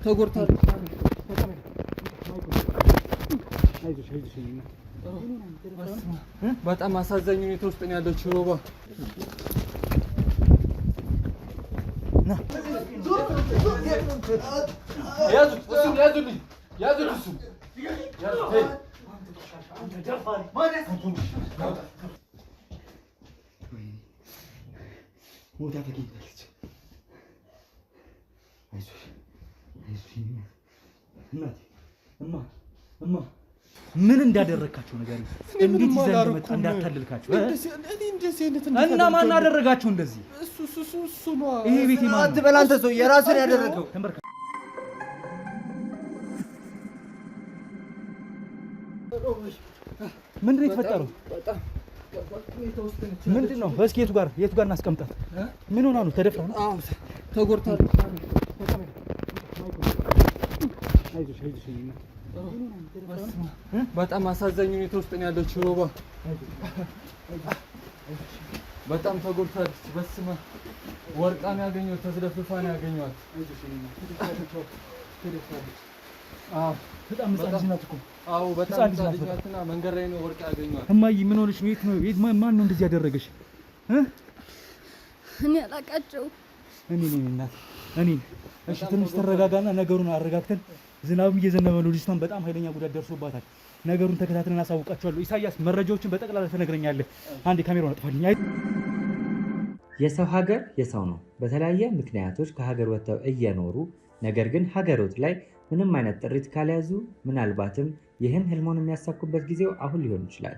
ተጎድታለች። በጣም አሳዛኝ ሁኔታ ውስጥ ነው ያለችው ሮባ። ያዙት እሱ ሞታ ተገኝታለች። እማ ምን እንዳደረካቸው ነገር እንዴት ይዘህ እንደመጣ እንዳታልልካቸው እና ማን አደረጋቸው እንደዚህ? እሱ ነው። ይሄ ቤት ማን አትበል አንተ ሰው የራስን ያደረገው። ምንድን ነው የተፈጠረው? ምንድን ነው? እስኪ የቱ ጋር እናስቀምጣት? ምን ሆና ነው? ተደፍራ ነው? አዎ ተጎድታለች። በጣም አሳዛኝ ሁኔታ ውስጥ ነው ያለችው ሮባ። በጣም ተጎድታለች። በስመ ወርቃ ነው ያገኘኋት፣ ተዝለፍልፋ ነው ያገኘኋት። አዎ በጣም ህፃን ልጅ ናት እኮ። አዎ በጣም ህፃን ልጅ ናትና መንገድ ላይ ነው ወርቃ ያገኘኋት። እማዬ ምን ሆነሽ ነው? የት ማን ነው እንደዚህ ያደረገሽ? እኔ አላውቃቸውም። እኔ እሺ ትንሽ ተረጋጋና ነገሩን አረጋግተን፣ ዝናብም እየዘነበ ነው፣ ልጅቷን በጣም ኃይለኛ ጉዳት ደርሶባታል። ነገሩን ተከታትለን አሳውቃቸዋለሁ። ኢሳያስ መረጃዎችን በጠቅላላ ትነግረኛለህ። አንዴ ካሜራውን አጥፋልኝ። የሰው ሀገር የሰው ነው። በተለያየ ምክንያቶች ከሀገር ወጥተው እየኖሩ ነገር ግን ሀገሮት ላይ ምንም አይነት ጥሪት ካልያዙ ምናልባትም ይህን ህልሞን የሚያሳኩበት ጊዜው አሁን ሊሆን ይችላል።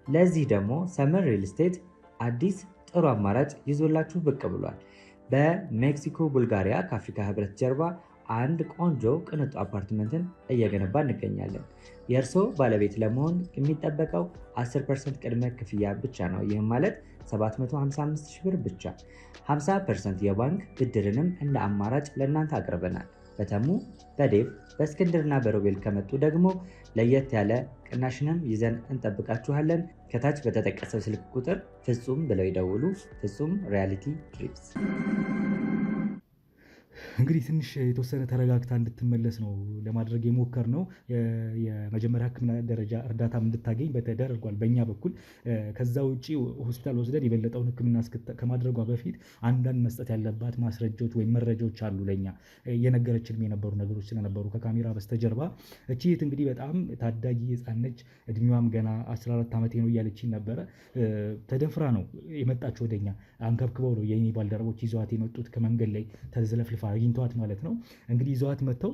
ለዚህ ደግሞ ሰመር ሪል ስቴት አዲስ ጥሩ አማራጭ ይዞላችሁ ብቅ ብሏል። በሜክሲኮ ቡልጋሪያ ከአፍሪካ ህብረት ጀርባ አንድ ቆንጆ ቅንጡ አፓርትመንትን እየገነባ እንገኛለን። የእርስዎ ባለቤት ለመሆን የሚጠበቀው 10% ቅድመ ክፍያ ብቻ ነው። ይህም ማለት 755 ሺህ ብር ብቻ። 50% የባንክ ብድርንም እንደ አማራጭ ለእናንተ አቅርበናል። በተሙ በዴቭ በእስክንድርና በሮቤል ከመጡ ደግሞ ለየት ያለ ቅናሽንም ይዘን እንጠብቃችኋለን። ከታች በተጠቀሰው ስልክ ቁጥር ፍጹም ብለው ይደውሉ። ፍጹም ሪያሊቲ ትሪፕስ። እንግዲህ ትንሽ የተወሰነ ተረጋግታ እንድትመለስ ነው ለማድረግ የሞከር ነው። የመጀመሪያ ሕክምና ደረጃ እርዳታም እንድታገኝ ተደርጓል በእኛ በኩል። ከዛ ውጭ ሆስፒታል ወስደን የበለጠውን ሕክምና ከማድረጓ በፊት አንዳንድ መስጠት ያለባት ማስረጃዎች ወይም መረጃዎች አሉ። ለእኛ የነገረችንም የነበሩ ነገሮች ስለነበሩ ከካሜራ በስተጀርባ እቺ እህት እንግዲህ በጣም ታዳጊ ሕፃን ነች። እድሜዋም ገና 14 ዓመቴ ነው እያለችኝ ነበረ። ተደፍራ ነው የመጣችው ወደኛ። አንከብክበው ነው የኔ ባልደረቦች ይዘዋት የመጡት። ከመንገድ ላይ ተዝለፍልፋ አግኝተዋት ማለት ነው። እንግዲህ ይዘዋት መጥተው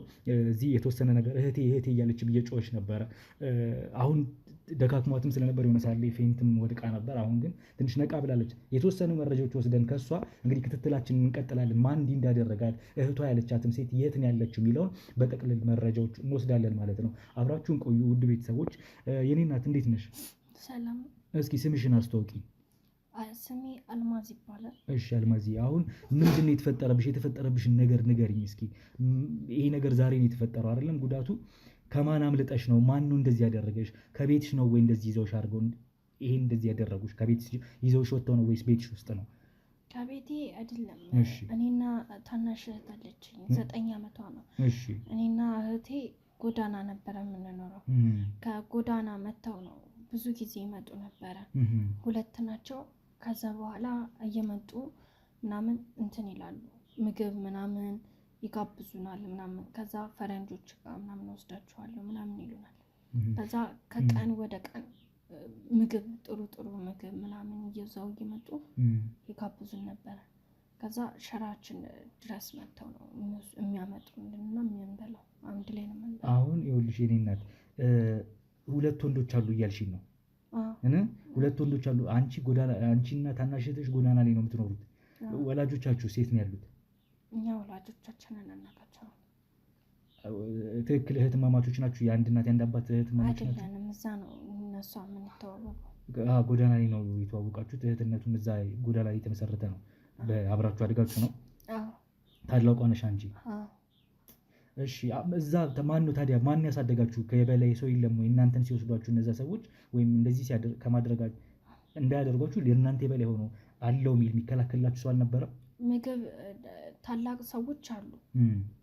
እዚህ የተወሰነ ነገር እህቴ እያለች እየጮኸች ነበረ። አሁን ደካክሟትም ስለነበር የሆነ ሳለ ፌንትም ወድቃ ነበር። አሁን ግን ትንሽ ነቃ ብላለች። የተወሰኑ መረጃዎች ወስደን ከሷ እንግዲህ ክትትላችንን እንቀጥላለን። ማን እንዲህ እንዳደረጋት እህቷ ያለቻትም ሴት የት ነው ያለችው የሚለውን በጠቅልል መረጃዎች እንወስዳለን ማለት ነው። አብራችሁን ቆዩ ውድ ቤተሰቦች። የኔ እናት እንዴት ነሽ? ሰላም። እስኪ ስምሽን አስተዋውቂ። ስሜ አልማዝ ይባላል። እሺ አልማዝ፣ አሁን ምንድን ነው የተፈጠረብሽ? የተፈጠረብሽን ነገር ንገሪኝ እስኪ። ይሄ ነገር ዛሬ ነው የተፈጠረው አይደለም? ጉዳቱ ከማን አምልጠሽ ነው? ማን ነው እንደዚህ ያደረገሽ? ከቤትሽ ነው ወይ እንደዚህ ይዘውሽ አድርገው ይሄን እንደዚህ ያደረጉሽ? ከቤትሽ ይዘውሽ ወጥተው ነው ወይስ ቤትሽ ውስጥ ነው? ከቤቴ አይደለም። እኔና ታናሽ እህት አለችኝ፣ 9 ዓመቷ ነው። እሺ እኔና እህቴ ጎዳና ነበረ የምንኖረው። ከጎዳና መጥተው ነው ብዙ ጊዜ ይመጡ ነበረ። 2 ናቸው። ከዛ በኋላ እየመጡ ምናምን እንትን ይላሉ፣ ምግብ ምናምን ይጋብዙናል ምናምን። ከዛ ፈረንጆች ጋር ምናምን ወስዳችኋለሁ ምናምን ይሉናል። ከዛ ከቀን ወደ ቀን ምግብ ጥሩ ምግብ ምናምን እየዛው እየመጡ ይጋብዙን ነበረ። ከዛ ሸራችን ድረስ መጥተው ነው የሚያመጡልንና የምንበላው አንድ ላይ ነው የምንበላው። አሁን ይኸውልሽ የኔ እናት 2 ወንዶች አሉ እያልሽኝ ነው? ሁለት ወንዶች አሉ። አንቺና ታናሽ እህትሽ ጎዳና ላይ ነው የምትኖሩት። ወላጆቻችሁ ሴት ነው ያሉት? እኛ ወላጆቻችንን እናውቃቸው። ትክክል። እህትማማቾች ናችሁ? የአንድ እናት የአንድ አባት እህትማማቾች ናችሁ? አይደለም፣ እዛ ነው እነሱ የምንተዋወቀው። ጎዳና ላይ ነው የተዋወቃችሁት? እህትነቱን እዛ ጎዳና ላይ የተመሰረተ ነው? አብራችሁ አድጋችሁ ነው? ታላቋ ነሽ አንቺ? እሺ እዛ ማን ነው ታዲያ? ማን ያሳደጋችሁ? ከበላይ ሰው የለም ወይ? እናንተን ሲወስዷችሁ እነዛ ሰዎች ወይም እንደዚህ ከማድረጋችሁ እንዳያደርጓችሁ ለእናንተ የበላይ ሆኖ አለው የሚል የሚከላከልላችሁ ሰው አልነበረም? ምግብ ታላቅ ሰዎች አሉ፣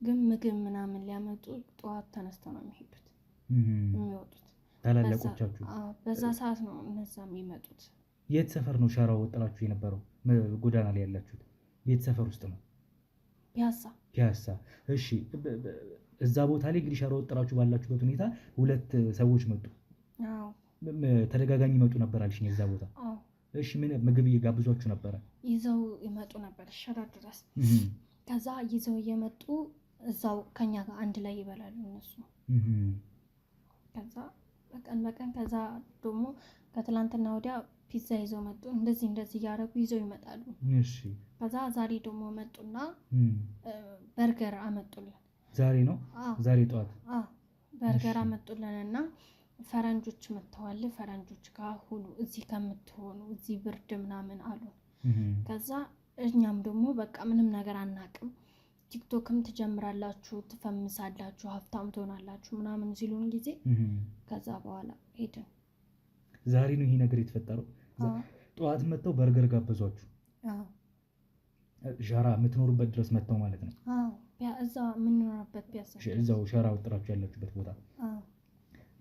ግን ምግብ ምናምን ሊያመጡ ጠዋት ተነስተው ነው የሚሄዱት የሚወጡት። ታላላቆቻችሁ በዛ ሰዓት ነው እነዛ የሚመጡት። የት ሰፈር ነው ሻራ ወጥራችሁ የነበረው? ጎዳና ላይ ያላችሁት የት ሰፈር ውስጥ ነው? ፒያሳ። እሺ፣ እዛ ቦታ ላይ እንግዲህ ሻራ ወጥራችሁ ባላችሁበት ሁኔታ ሁለት ሰዎች መጡ። ተደጋጋሚ ይመጡ ነበር አልሽኝ እዛ ቦታ። እሺ፣ ምን ምግብ እየጋብዟችሁ ነበረ? ይዘው ይመጡ ነበር ሸራ ድረስ። ከዛ ይዘው እየመጡ እዛው ከኛ ጋር አንድ ላይ ይበላሉ እነሱ። ከዛ በቀን ከዛ ደግሞ ከትላንትና ወዲያ ፒዛ ይዘው መጡ። እንደዚህ እያደረጉ ይዘው ይመጣሉ። እሺ፣ ከዛ ዛሬ ደግሞ መጡና በርገር አመጡልን። ዛሬ ነው? ዛሬ ጠዋት በርገር አመጡልንና ፈረንጆች መጥተዋል፣ ፈረንጆች ጋር ሁሉ እዚህ ከምትሆኑ እዚህ ብርድ ምናምን አሉ። ከዛ እኛም ደግሞ በቃ ምንም ነገር አናቅም፣ ቲክቶክም ትጀምራላችሁ፣ ትፈምሳላችሁ፣ ሀብታም ትሆናላችሁ ምናምን ሲሉን ጊዜ ከዛ በኋላ ሄድን። ዛሬ ነው ይሄ ነገር የተፈጠረው። ጠዋት መጥተው በርገር ጋበዟችሁ? ሻራ የምትኖሩበት ድረስ መጥተው ማለት ነው? እዛ የምንኖርበት ፒያሳ፣ እዛው ሻራ ወጥራችሁ ያላችሁበት ቦታ።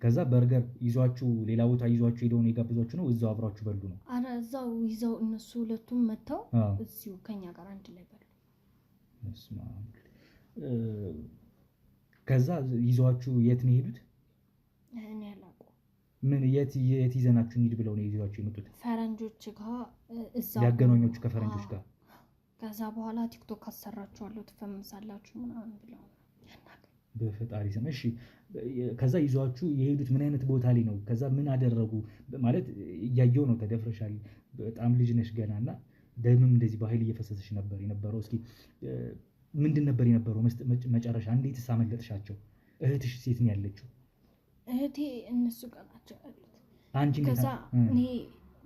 ከዛ በርገር ይዟችሁ ሌላ ቦታ ይዟችሁ ሄደው ነው የጋበዟችሁ ነው? እዛው አብራችሁ በሉ ነው? አረ እዛው ይዘው እነሱ ሁለቱም መጥተው እዚሁ ከኛ ጋር አንድ ላይ በሉ። ከዛ ይዟችሁ የት ነው የሄዱት? እኔ አላውቅም። ምን የት ይዘናችሁ እንሂድ ብለው ነው ይዟችሁ የመጡት? ፈረንጆች ጋር እዛው ያገናኛችሁ ከፈረንጆች ጋር። ከዛ በኋላ ቲክቶክ አሰራችኋለሁ ትፈምሳላችሁ ምናምን ብለው በፈጣሪ ስም። እሺ፣ ከዛ ይዟችሁ የሄዱት ምን አይነት ቦታ ላይ ነው? ከዛ ምን አደረጉ? ማለት እያየው ነው ተደፍረሻል፣ በጣም ልጅ ነሽ ገና እና ደምም እንደዚህ በኃይል እየፈሰሰሽ ነበር የነበረው። እስኪ ምንድን ነበር የነበረው መጨረሻ? እንዴትስ አመለጥሻቸው? እህትሽ ሴት ነው ያለችው? እህቴ እነሱ ጋር ናቸው ያሉት። አንቺ ከዛ እኔ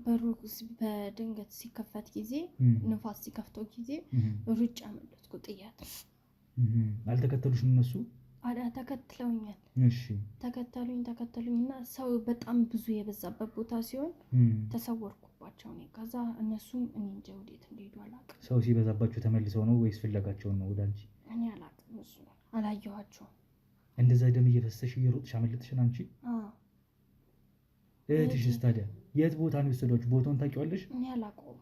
በሩ በድንገት ሲከፈት ጊዜ ንፋስ ሲከፍተው ጊዜ ሩጫ አመለጥኩ ጥያት። አልተከተሉሽም እነሱ? ተከትለውኛል። እሺ፣ ተከተሉኝና ሰው በጣም ብዙ የበዛበት ቦታ ሲሆን ተሰወርኩባቸው እኔ። ከዛ እነሱም እኔ እንጃ ወዴት እንደሄዱ አላውቅም። ሰው ሲበዛባቸው ተመልሰው ነው ወይስ ፍለጋቸውን ነው ወደ አንቺ? እኔ አላውቅም፣ እሱ አላየኋቸውም። እንደዛ ደም እየፈሰሰሽ እየሮጥሽ አመለጥሽን አንቺ? እህትሽስ ታዲያ የት ቦታ ነው የወሰዷችሁ? ቦታውን ታውቂዋለሽ? እኔ አላውቀውም።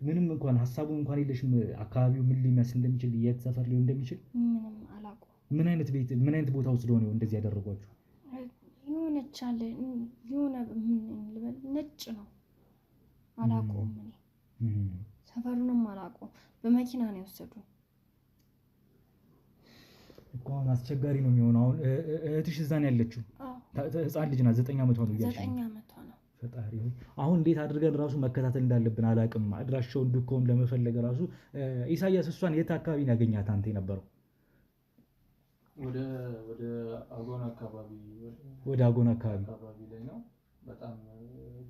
ምንም እንኳን ሀሳቡን እንኳን የለሽም? አካባቢው ምን ሊመስል እንደሚችል የት ሰፈር ሊሆን እንደሚችል ምንም አላውቀውም። ምን አይነት ቦታ ወስደው ነው እንደዚህ ያደረጓችሁ? የሆነ ነጭ ነው አላውቀውም። እኔ ሰፈሩንም አላውቀውም። በመኪና ነው የወሰዱን እኮ። አሁን አስቸጋሪ ነው የሚሆነው። አሁን እህትሽ እዛ ነው ያለችው? ህፃን ልጅ ናት። 9 ዓመቷ ነው እያልሽ? 9 ዓመቷ ነው። ፈጣሪ ሆይ አሁን እንዴት አድርገን ራሱ መከታተል እንዳለብን አላውቅም። አድራሻውን ዱካውን ለመፈለግ ራሱ ኢሳያስ፣ እሷን የት አካባቢ ነው ያገኛት አንተ የነበረው? ወደ አጎና አካባቢ ላይ ነው። በጣም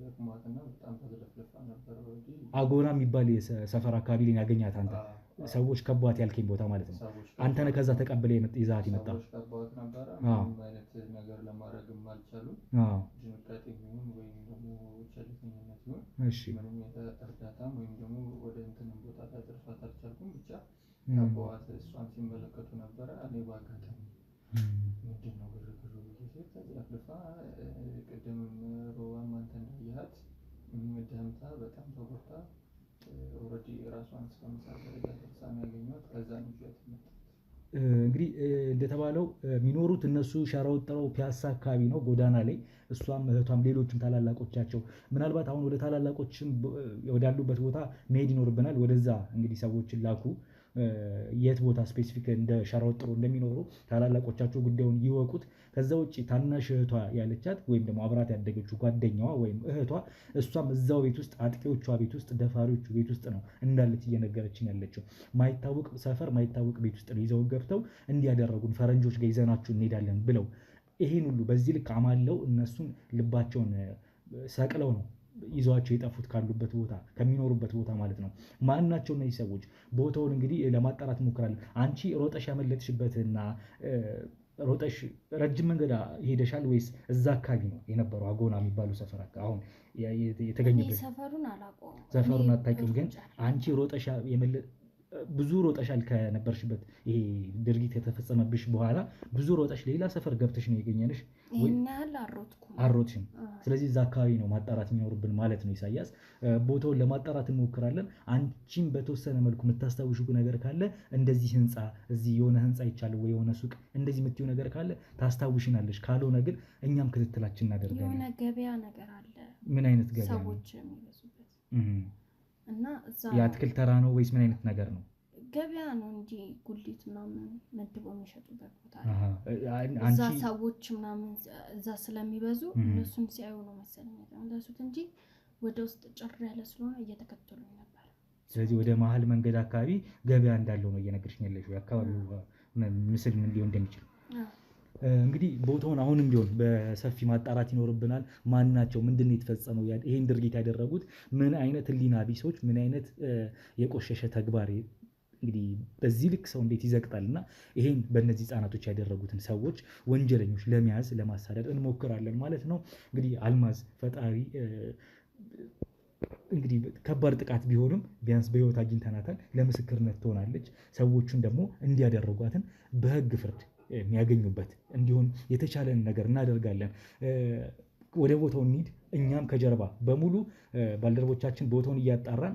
ደክሟትና በጣም ተዘለፍለፋ ነበር። አጎና የሚባል ሰፈር አካባቢ ላይ ያገኛት አንተ? ሰዎች ከቧት ያልከኝ ቦታ ማለት ነው። አንተ ነህ ከዛ ተቀብለህ ይዛት ይመጣ? ሰዎች ከቧት ነበረ። ምንም አይነት ነገር ለማድረግም አልቻሉም። ድንጋጤ ይሁን ወይም ደግሞ ቸልተኝነት ይሁን ምንም እርዳታም ወይም ደግሞ ወደ እንትንም ቦታ ታደርሷት አልቻልኩም። ብቻ ከቧት እሷን ሲመለከቱ ነበረ። እኔ በአጋጣሚ ምንድን ነው ግርግሩ ጊዜ ተዘፍልፋ ቅድምም ሮባም አንተ እንዳየሃት ደምታ በጣም ተጎድታ ኦልሬዲ ራሷን እስከምሳት ደረጃ ደርሳ ነው ያገኘኋት። ከዛ ነው ይዟት የመጣሁት። እንግዲህ እንደተባለው የሚኖሩት እነሱ ሻራ ወጥረው ፒያሳ አካባቢ ነው፣ ጎዳና ላይ። እሷም እህቷም ሌሎችም ታላላቆቻቸው ምናልባት አሁን ወደ ታላላቆችም ወዳሉበት ቦታ መሄድ ይኖርብናል። ወደዛ እንግዲህ ሰዎችን ላኩ። የት ቦታ ስፔሲፊክ እንደ ሻራ ወጥሮ እንደሚኖሩ ታላላቆቻቸው ጉዳዩን ይወቁት። ከዛ ውጭ ታናሽ እህቷ ያለቻት ወይም ደግሞ አብራት ያደገችው ጓደኛዋ ወይም እህቷ እሷም እዛው ቤት ውስጥ አጥቂዎቿ ቤት ውስጥ ደፋሪዎቹ ቤት ውስጥ ነው እንዳለች እየነገረችን ያለችው። ማይታወቅ ሰፈር ማይታወቅ ቤት ውስጥ ነው ይዘው ገብተው እንዲያደረጉን ፈረንጆች ጋር ይዘናችሁ እንሄዳለን ብለው ይሄን ሁሉ በዚህ ልክ አማለው እነሱን ልባቸውን ሰቅለው ነው ይዘዋቸው የጠፉት ካሉበት ቦታ ከሚኖሩበት ቦታ ማለት ነው። ማናቸው እነዚህ ሰዎች? ቦታውን እንግዲህ ለማጣራት እንሞክራለን። አንቺ ሮጠሽ ያመለጥሽበትና ሮጠሽ ረጅም መንገድ ሄደሻል ወይስ እዛ አካባቢ ነው የነበረው አጎና የሚባለው ሰፈር አሁን የተገኘበት? ሰፈሩን አላውቀውም። ሰፈሩን አታውቂውም፣ ግን አንቺ ሮጠሻ ብዙ ሮጠሻል ከነበርሽበት ይሄ ድርጊት የተፈጸመብሽ በኋላ ብዙ ሮጠሽ ሌላ ሰፈር ገብተሽ ነው የገኘንሽ? ይሄን ያህል አልሮጥሽም። ስለዚህ እዛ አካባቢ ነው ማጣራት የሚኖርብን ማለት ነው። ኢሳያስ ቦታውን ለማጣራት እንሞክራለን። አንቺም በተወሰነ መልኩ የምታስታውሽው ነገር ካለ እንደዚህ ህንፃ እዚህ የሆነ ህንፃ ይቻላል ወይ የሆነ ሱቅ እንደዚህ የምትይው ነገር ካለ ታስታውሽናለሽ። ካልሆነ ግን እኛም ክትትላችን እናደርጋለን። የሆነ ገበያ ነገር አለ። ምን አይነት ገበያ? ሰዎች የሚበዙበት እና እዛ የአትክልት ተራ ነው ወይስ ምን አይነት ነገር ነው? ገበያ ነው እንጂ ጉሊት ምናምን መድበው የሚሸጡበት ቦታ ነው። እዛ ሰዎች ምናምን እዛ ስለሚበዙ እነሱን ሲያዩ ነው መሰለኝ እንደሱት እንጂ ወደ ውስጥ ጭር ያለ ስለሆነ እየተከተሉኝ ነበር። ስለዚህ ወደ መሀል መንገድ አካባቢ ገበያ እንዳለው ነው እየነገርሽኝ ያለሽው። የአካባቢው ምስል ምን ሊሆን እንደሚችል እንግዲህ ቦታውን አሁንም ቢሆን በሰፊ ማጣራት ይኖርብናል። ማን ናቸው? ምንድን ነው የተፈጸመው? ይሄን ድርጊት ያደረጉት ምን አይነት ህሊና ቢሶች፣ ምን አይነት የቆሸሸ ተግባር እንግዲህ በዚህ ልክ ሰው እንዴት ይዘቅጣል? እና ይሄን በእነዚህ ህጻናቶች ያደረጉትን ሰዎች ወንጀለኞች ለመያዝ ለማሳደድ እንሞክራለን ማለት ነው። እንግዲህ አልማዝ ፈጣሪ እንግዲህ ከባድ ጥቃት ቢሆንም ቢያንስ በህይወት አግኝተናታል። ለምስክርነት ትሆናለች። ሰዎቹን ደግሞ እንዲያደረጓትን በህግ ፍርድ የሚያገኙበት እንዲሆን የተቻለን ነገር እናደርጋለን። ወደ ቦታው እንሂድ። እኛም ከጀርባ በሙሉ ባልደረቦቻችን ቦታውን እያጣራን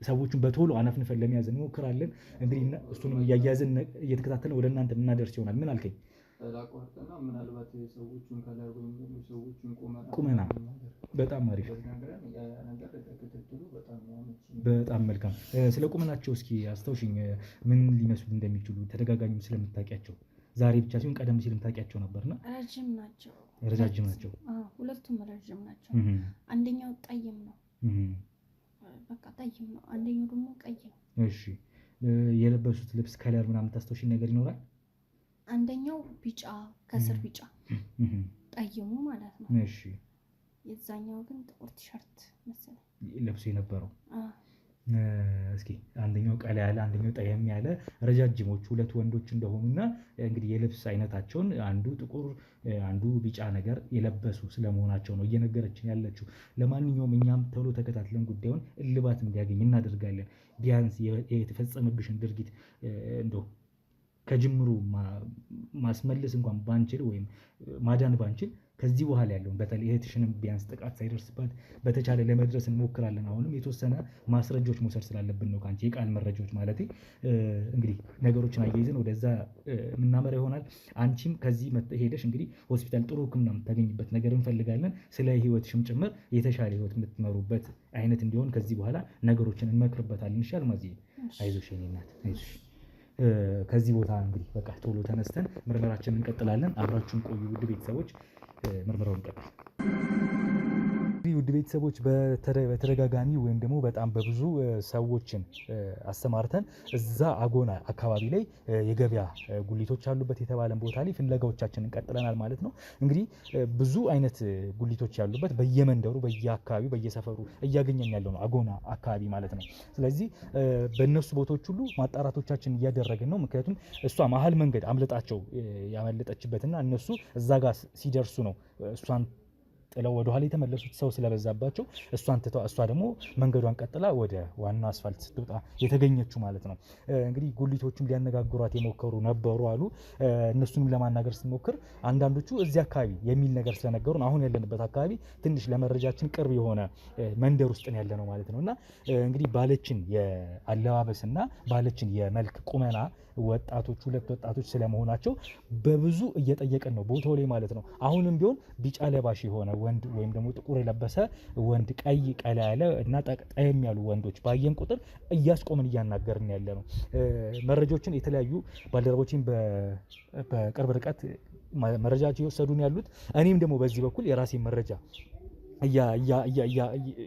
ሰዎቹን በቶሎ አናፍንፈን ለመያዝ እንሞክራለን። እንግዲህ እሱንም እያያዝን እየተከታተልን ወደ እናንተ የምናደርስ ይሆናል። ምን አልከኝ? ላቋርጥና ምናልባት ሰዎቹን ከላይ ወይም ደግሞ ሰዎቹን ቁመና በጣም አሪፍ፣ በጣም መልካም። ስለ ቁመናቸው እስኪ አስታውሽኝ፣ ምን ሊመስሉ እንደሚችሉ ተደጋጋሚ ስለምታውቂያቸው። ዛሬ ብቻ ሲሆን ቀደም ሲል የምታውቂያቸው ነበርና? ረጅም ናቸው። ረጃጅም ናቸው። ሁለቱም ረጅም ናቸው። አንደኛው ጠይም ነው፣ በቃ ጠይም ነው። አንደኛው ደግሞ ቀይ ነው። እሺ፣ የለበሱት ልብስ ከለር ምናምን ታስታውሽኝ ነገር ይኖራል? አንደኛው ቢጫ ከስር ቢጫ ጠይሙ ማለት ነው። እሺ፣ የዛኛው ግን ጥቁር ቲሸርት መሰለኝ ለብሶ የነበረው። እስኪ አንደኛው ቀላ ያለ አንደኛው ጠየም ያለ ረጃጅሞች ሁለት ወንዶች እንደሆኑና እንግዲህ የልብስ አይነታቸውን አንዱ ጥቁር አንዱ ቢጫ ነገር የለበሱ ስለመሆናቸው ነው እየነገረችን ያለችው። ለማንኛውም እኛም ቶሎ ተከታትለን ጉዳዩን እልባት እንዲያገኝ እናደርጋለን። ቢያንስ የተፈጸመብሽን ድርጊት እንደው ከጅምሩ ማስመለስ እንኳን ባንችል ወይም ማዳን ባንችል ከዚህ በኋላ ያለውን በተለይ እህትሽንም ቢያንስ ጥቃት ሳይደርስባት በተቻለ ለመድረስ እንሞክራለን። አሁንም የተወሰነ ማስረጃዎች መውሰድ ስላለብን ነው ከአንቺ የቃል መረጃዎች ማለት እንግዲህ ነገሮችን አያይዘን ወደዛ የምናመራ ይሆናል። አንቺም ከዚህ ሄደሽ እንግዲህ ሆስፒታል ጥሩ ሕክምና የምታገኝበት ነገር እንፈልጋለን። ስለ ህይወትሽም ጭምር የተሻለ ህይወት የምትመሩበት አይነት እንዲሆን ከዚህ በኋላ ነገሮችን እንመክርበታለን። ይሻል ማዚ፣ አይዞሽ የኔ እናት አይዞሽ። ከዚህ ቦታ እንግዲህ በቃ ቶሎ ተነስተን ምርመራችንን እንቀጥላለን። አብራችሁን ቆዩ ውድ ቤተሰቦች፣ ምርመራውን እንቀጥል። ውድ ቤተሰቦች በተደጋጋሚ ወይም ደግሞ በጣም በብዙ ሰዎችን አሰማርተን እዛ አጎና አካባቢ ላይ የገበያ ጉሊቶች ያሉበት የተባለን ቦታ ላይ ፍለጋዎቻችንን ቀጥለናል ማለት ነው። እንግዲህ ብዙ አይነት ጉሊቶች ያሉበት በየመንደሩ በየአካባቢው በየሰፈሩ እያገኘን ያለው ነው አጎና አካባቢ ማለት ነው። ስለዚህ በእነሱ ቦታዎች ሁሉ ማጣራቶቻችን እያደረግን ነው። ምክንያቱም እሷ መሀል መንገድ አምልጣቸው ያመለጠችበትና እነሱ እዛ ጋር ሲደርሱ ነው እሷን ጥለው ወደ ኋላ የተመለሱት ሰው ስለበዛባቸው እሷን ትተው እሷ ደግሞ መንገዷን ቀጥላ ወደ ዋና አስፋልት ስትወጣ የተገኘችው ማለት ነው። እንግዲህ ጉሊቶቹም ሊያነጋግሯት የሞከሩ ነበሩ አሉ። እነሱንም ለማናገር ስንሞክር አንዳንዶቹ እዚህ አካባቢ የሚል ነገር ስለነገሩን አሁን ያለንበት አካባቢ ትንሽ ለመረጃችን ቅርብ የሆነ መንደር ውስጥ ነው ያለ ነው ማለት ነው። እና እንግዲህ ባለችን የአለባበስና ባለችን የመልክ ቁመና ወጣቶች ሁለት ወጣቶች ስለመሆናቸው በብዙ እየጠየቀን ነው ቦታው ላይ ማለት ነው። አሁንም ቢሆን ቢጫ ለባሽ የሆነ ወንድ ወይም ደግሞ ጥቁር የለበሰ ወንድ፣ ቀይ ቀላ ያለ እና ጠየም ያሉ ወንዶች ባየን ቁጥር እያስቆምን እያናገርን ያለ ነው። መረጃዎችን የተለያዩ ባልደረቦችን በቅርብ ርቀት መረጃቸው እየወሰዱን ያሉት፣ እኔም ደግሞ በዚህ በኩል የራሴን መረጃ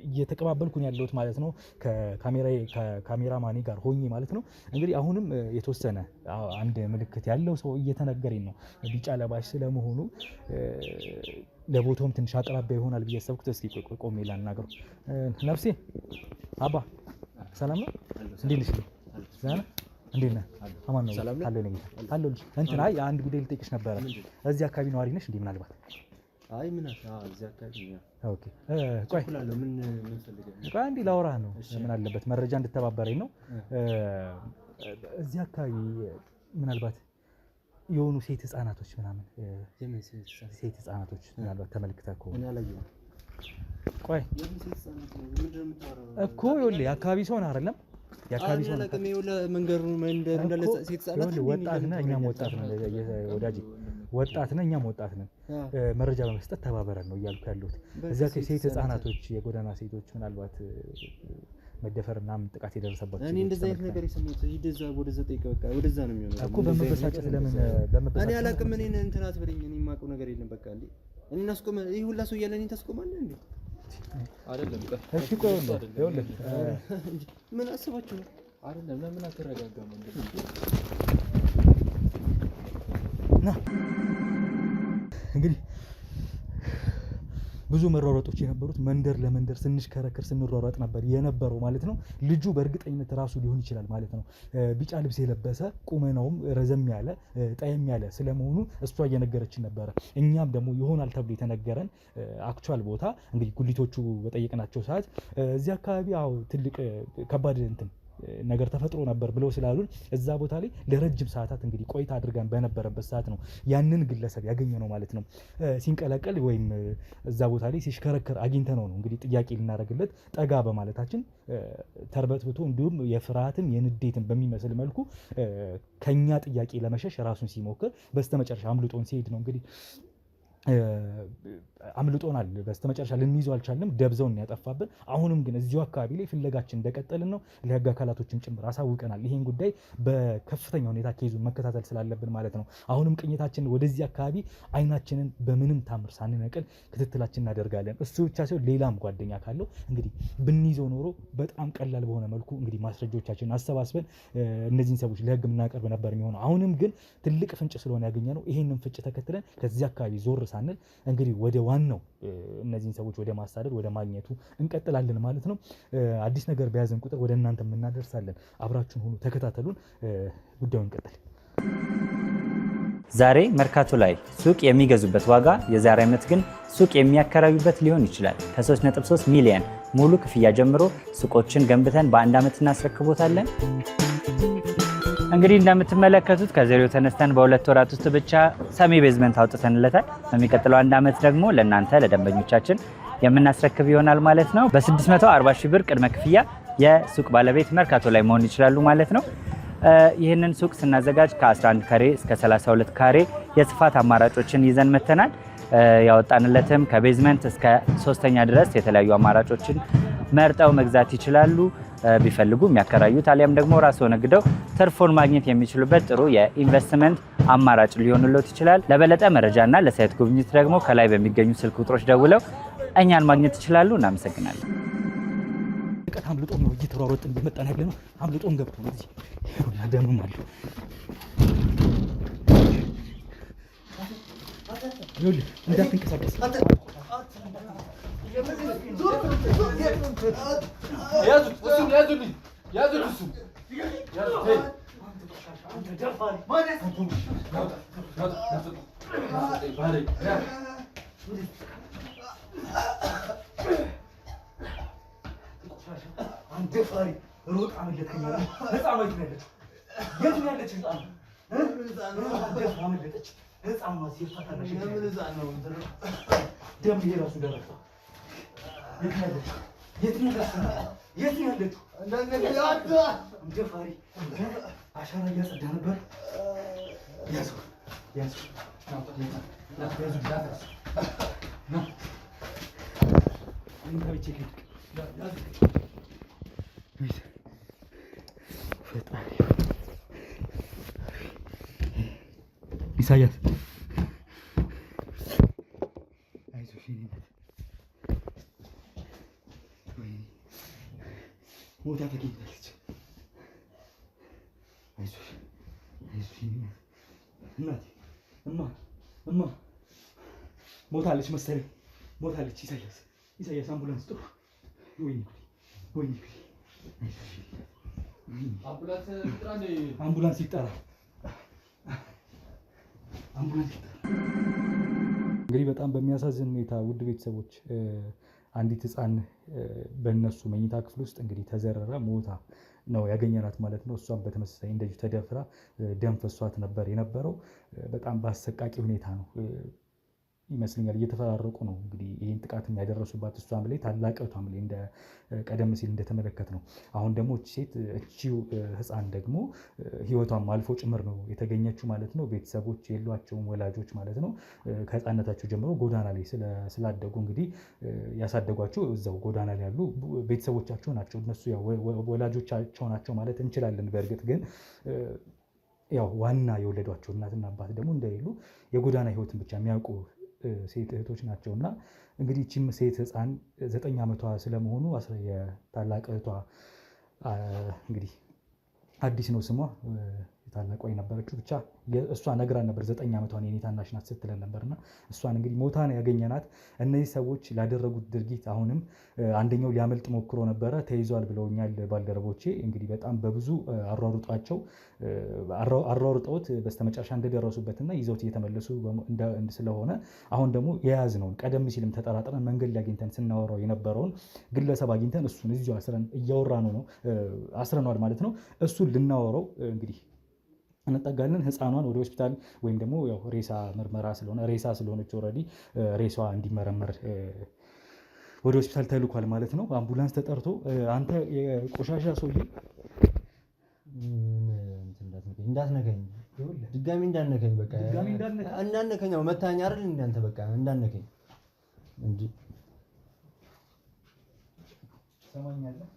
እየተቀባበልኩን ያለሁት ማለት ነው ከካሜራ ማኔ ጋር ሆኜ ማለት ነው። እንግዲህ አሁንም የተወሰነ አንድ ምልክት ያለው ሰው እየተነገረኝ ነው ቢጫ ለባሽ ስለመሆኑ። ለቦታውም ትንሽ አቅራቢያ ይሆናል ብዬ አሰብኩት። እስኪ ቆሜ ላናገሩ። ነፍሴ አባ ሰላም ነው? እንዴት ነሽ? እንዴት ነህ? አማን ነው አለ ነው አለ እንትን አይ አንድ ጉዳይ ልጠይቅሽ ነበረ። እዚህ አካባቢ ነዋሪ ነሽ እንዴ? ምናልባት አይ ምን እዚህ አካባቢ ነው። ኦኬ ቆይ ምን ፈልገህ? ቆይ አንዴ ላወራህ ነው። ምን አለበት መረጃ እንድተባበረኝ ነው። እዚህ አካባቢ ምናልባት የሆኑ ሴት ህፃናቶች ምናምን ሴት ህፃናቶች ምናልባት ተመልክተህ ከሆነ እኔ አላየሁም። ቆይ እኮ ይኸውልህ የአካባቢ ሰው ነህ አይደለም? የአካባቢ ሰው ነህ። መንገሩ መንደር እንዳለ ሴት ህፃናት ወጣት ነህ፣ እኛም ወጣት ነን። ወዳጄ ወጣት ነህ፣ እኛም ወጣት ነን። መረጃ በመስጠት ተባበረን ነው እያልኩ ያለሁት። እዚያ ሴት ህፃናቶች፣ የጎዳና ሴቶች ምናልባት መደፈር ምናምን ጥቃት የደረሰባቸው እኔ እንደዛ አይነት ነገር የሰማሁት ወደዛ ጠይቀህ በቃ ወደዛ ነው የሚሆነው እኮ በመበሳጨት ለምን በመበሳጨት እኔ አላውቅም። እኔን እንትን አትበለኝ። እኔ የማውቀው ነገር የለም። በቃ እንዴ እኔ እናስቆም። ይሄ ሁላ ሰው እያለ እኔን ታስቆማለህ እንዴ? አይደለም። እሺ ቆይ ይኸውልህ ምን አስባችሁ ነው? አይደለም። ለምን አትረጋጋም እንዴ? ና እንግዲህ ብዙ መሯሯጦች የነበሩት መንደር ለመንደር ስንሽከረከር ስንሯሯጥ ነበር የነበረው ማለት ነው። ልጁ በእርግጠኝነት ራሱ ሊሆን ይችላል ማለት ነው። ቢጫ ልብስ የለበሰ ቁመናውም ረዘም ያለ ጠየም ያለ ስለመሆኑ እሷ እየነገረችን ነበረ። እኛም ደግሞ ይሆናል ተብሎ የተነገረን አክቹዋል ቦታ እንግዲህ ጉሊቶቹ በጠየቅናቸው ሰዓት እዚህ አካባቢ አው ትልቅ ከባድ እንትን ነገር ተፈጥሮ ነበር ብለው ስላሉን እዛ ቦታ ላይ ለረጅም ሰዓታት እንግዲህ ቆይታ አድርገን በነበረበት ሰዓት ነው ያንን ግለሰብ ያገኘ ነው ማለት ነው። ሲንቀለቀል ወይም እዛ ቦታ ላይ ሲሽከረከር አግኝተ ነው እንግዲህ ጥያቄ ልናደርግለት ጠጋ በማለታችን ተርበትብቶ እንዲሁም የፍርሃትም የንዴትም በሚመስል መልኩ ከኛ ጥያቄ ለመሸሽ ራሱን ሲሞክር በስተመጨረሻ አምልጦን ሲሄድ ነው እንግዲህ አምልጦናል። በስተመጨረሻ ልንይዘው አልቻልንም። ደብዘውን ያጠፋብን። አሁንም ግን እዚሁ አካባቢ ላይ ፍለጋችን እንደቀጠልን ነው። ለህግ አካላቶችን ጭምር አሳውቀናል። ይሄን ጉዳይ በከፍተኛ ሁኔታ ኬዙን መከታተል ስላለብን ማለት ነው። አሁንም ቅኝታችንን ወደዚህ አካባቢ አይናችንን በምንም ታምር ሳንነቅል ክትትላችን እናደርጋለን። እሱ ብቻ ሲሆን ሌላም ጓደኛ ካለው እንግዲህ ብንይዘው ኖሮ በጣም ቀላል በሆነ መልኩ እንግዲህ ማስረጃዎቻችንን አሰባስበን እነዚህን ሰዎች ለህግ የምናቀርብ ነበር የሚሆነው። አሁንም ግን ትልቅ ፍንጭ ስለሆነ ያገኘ ነው። ይሄንን ፍንጭ ተከትለን ከዚህ አካባቢ ዞር ሳንል እንግዲህ ወደ ዋናው እነዚህን ሰዎች ወደ ማሳደድ ወደ ማግኘቱ እንቀጥላለን ማለት ነው። አዲስ ነገር በያዘን ቁጥር ወደ እናንተ እናደርሳለን። አብራችሁን ሁኑ፣ ተከታተሉን። ጉዳዩን እንቀጥል። ዛሬ መርካቶ ላይ ሱቅ የሚገዙበት ዋጋ የዛሬ ዓመት ግን ሱቅ የሚያከራዩበት ሊሆን ይችላል። ከ3.3 ሚሊዮን ሙሉ ክፍያ ጀምሮ ሱቆችን ገንብተን በአንድ ዓመት እናስረክቦታለን። እንግዲህ እንደምትመለከቱት ከዜሮ ተነስተን በሁለት ወራት ውስጥ ብቻ ሰሚ ቤዝመንት አውጥተንለታል። በሚቀጥለው አንድ ዓመት ደግሞ ለእናንተ ለደንበኞቻችን የምናስረክብ ይሆናል ማለት ነው። በ640 ሺህ ብር ቅድመ ክፍያ የሱቅ ባለቤት መርካቶ ላይ መሆን ይችላሉ ማለት ነው። ይህንን ሱቅ ስናዘጋጅ ከ11 ካሬ እስከ 32 ካሬ የስፋት አማራጮችን ይዘን መተናል። ያወጣንለትም ከቤዝመንት እስከ 3ኛ ድረስ የተለያዩ አማራጮችን መርጠው መግዛት ይችላሉ። ቢፈልጉ የሚያከራዩት አሊያም ደግሞ ራስዎ ነግደው ትርፎን ማግኘት የሚችሉበት ጥሩ የኢንቨስትመንት አማራጭ ሊሆንልዎት ይችላል። ለበለጠ መረጃና ለሳይት ጉብኝት ደግሞ ከላይ በሚገኙ ስልክ ቁጥሮች ደውለው እኛን ማግኘት ይችላሉ። እናመሰግናለን። ርቀት አምልጦም ነው እየተሯሯጥን እየመጣን ያለ ነው። አምልጦም ገብቶ ነው እዚህ እና ደምም አለው። ይኸውልህ እንዳትንቀሳቀስ አሻራ እያጸዳ ነበር። ኢሳያስ ሞታ ተገኝታለች። አይዞሽ እናቴ፣ እማ ሞታለች መሰለኝ፣ ሞታለች። ኢሳያስ አምቡላንስ ጥሩ። ወይኔ አምቡላንስ ይጠራ። እንግዲህ በጣም በሚያሳዝን ሁኔታ ውድ ቤተሰቦች አንዲት ህፃን በእነሱ መኝታ ክፍል ውስጥ እንግዲህ ተዘረራ ሞታ ነው ያገኘናት ማለት ነው። እሷም በተመሳሳይ እንደዚሁ ተደፍራ ደም ፈሷት ነበር የነበረው። በጣም በአሰቃቂ ሁኔታ ነው ይመስለኛል እየተፈራረቁ ነው እንግዲህ ይህን ጥቃት ያደረሱባት እሷም ላይ ታላቅ እህቷም ላይ እንደ ቀደም ሲል እንደተመለከት ነው። አሁን ደግሞ እቺው ህፃን ደግሞ ህይወቷም አልፎ ጭምር ነው የተገኘችው ማለት ነው። ቤተሰቦች የሏቸውም ወላጆች ማለት ነው። ከህፃነታቸው ጀምሮ ጎዳና ላይ ስላደጉ እንግዲህ ያሳደጓቸው እዛው ጎዳና ላይ ያሉ ቤተሰቦቻቸው ናቸው። እነሱ ያው ወላጆቻቸው ናቸው ማለት እንችላለን። በእርግጥ ግን ያው ዋና የወለዷቸው እናትና አባት ደግሞ እንደሌሉ የጎዳና ህይወትን ብቻ የሚያውቁ ሴት እህቶች ናቸው። እና እንግዲህ ይህችም ሴት ህፃን 9 ዓመቷ ስለመሆኑ የታላቅ እህቷ እንግዲህ አዲስ ነው ስሟ ታላቋ የነበረችው ብቻ እሷ ነግራን ነበር 9 ዓመቷን የኔ ታናሽ ናት ስትለን ነበርና እሷን እንግዲህ ሞታ ነው ያገኘናት። እነዚህ ሰዎች ላደረጉት ድርጊት አሁንም አንደኛው ሊያመልጥ ሞክሮ ነበረ ተይዟል ብለውኛል ባልደረቦቼ። እንግዲህ በጣም በብዙ አሯሩጠውት በስተመጨረሻ እንደደረሱበትና ይዘውት እየተመለሱ ስለሆነ አሁን ደግሞ የያዝነውን ቀደም ሲልም ተጠራጥረን መንገድ ላይ አግኝተን ስናወራው የነበረውን ግለሰብ አግኝተን እሱን እዚሁ አስረን እያወራነው ነው አስረነዋል ማለት ነው። እሱን ልናወራው እንግዲህ እንጠጋለን። ህፃኗን ወደ ሆስፒታል ወይም ደግሞ ያው ሬሳ ምርመራ ስለሆነ ሬሳ ስለሆነች ኦልሬዲ ሬሷ እንዲመረመር ወደ ሆስፒታል ተልኳል ማለት ነው። አምቡላንስ ተጠርቶ አንተ የቆሻሻ ሰውዬ እንዳትነከኝ ድጋሚ እንዳትነከኝ በቃ እንዳትነከኝ መታኛ አይደል እንዳንተ በቃ እንዳትነከኝ እንጂ ሰማኛለህ።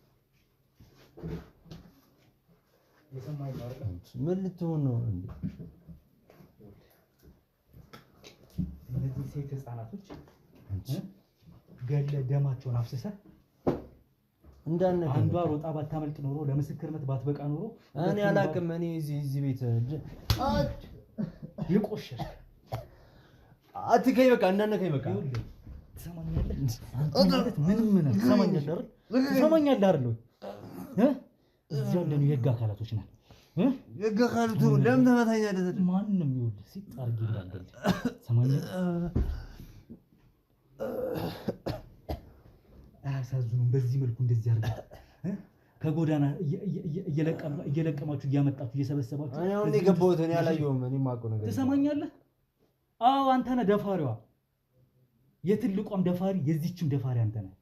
ምን ልትሆን ነው እንዴ? እነዚህ ሴት ህፃናቶች ገለ ደማቸውን አፍስሰህ እንዳነከኝ አንዷ ሮጣ ባታመልጥ ኖሮ ለምስክርነት ባትበቃ ኖሮ እኔ አላውቅም። እኔ እዚህ ቤት ይቆሽሽ አትከኝ በቃ እንዳነከኝ በቃ ትሰማኛለህ? አንተ ማለት ምንም ትሰማኛለህ አይደል? ትሰማኛለህ አይደል? እዚህ ያለነው የህግ አካላቶች ነን። የህግ አካላቱ ለምን ተመታኛለህ? ማንንም ይኸውልህ ሲጣርግ ይላል ሰማኛለህ? አያሳዝኑም? በዚህ መልኩ እንደዚህ አድርገህ ከጎዳና እየለቀማችሁ እያመጣችሁ እየሰበሰባችሁ እኔ አሁን የገባሁት እኔ አላየሁም። እኔ የማውቀው ነገር ትሰማኛለህ? አዎ አንተ ነህ ደፋሪዋ። የትልቋም ደፋሪ የዚህችም ደፋሪ አንተ ነህ።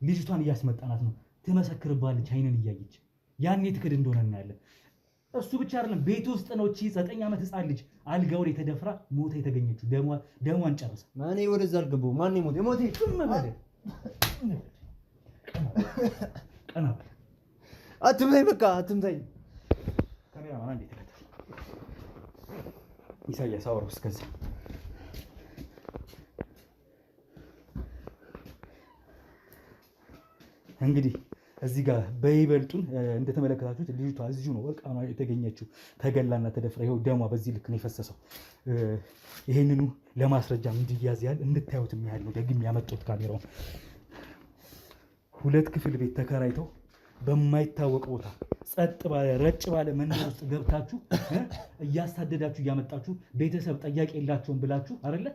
ልጅቷን እያስመጣናት ነው። ትመሰክርባለች አይንን እያየች ያኔ ትክድ እንደሆነ እናያለን። እሱ ብቻ አይደለም ቤት ውስጥ ነው እቺ 9 ዓመት ህፃን ልጅ አልጋው ላይ ተደፍራ ሞታ የተገኘችው ደሟን ጨርሳ። እኔ ወደዛ አልገባሁም። ማን ይሞት የሞቴ ቀና አትምታኝ በቃ አትምታኝ። ካሜራማን እንዴት ተከታተል ኢሳያስ አወራው እስከዛ እንግዲህ እዚህ ጋር በይበልጡን እንደተመለከታችሁት ልጅቷ እዚሁ ነው ወርቃኗ የተገኘችው ተገላና ተደፍራ። ይኸው ደሟ በዚህ ልክ ነው የፈሰሰው። ይሄንኑ ለማስረጃ እንዲያዝ ያህል እንድታዩት የሚያህል ነው ደግም ያመጡት ካሜራውን። 2 ክፍል ቤት ተከራይተው በማይታወቅ ቦታ ጸጥ ባለ ረጭ ባለ መንደር ውስጥ ገብታችሁ እያሳደዳችሁ እያመጣችሁ ቤተሰብ ጠያቂ የላቸውም ብላችሁ አይደለ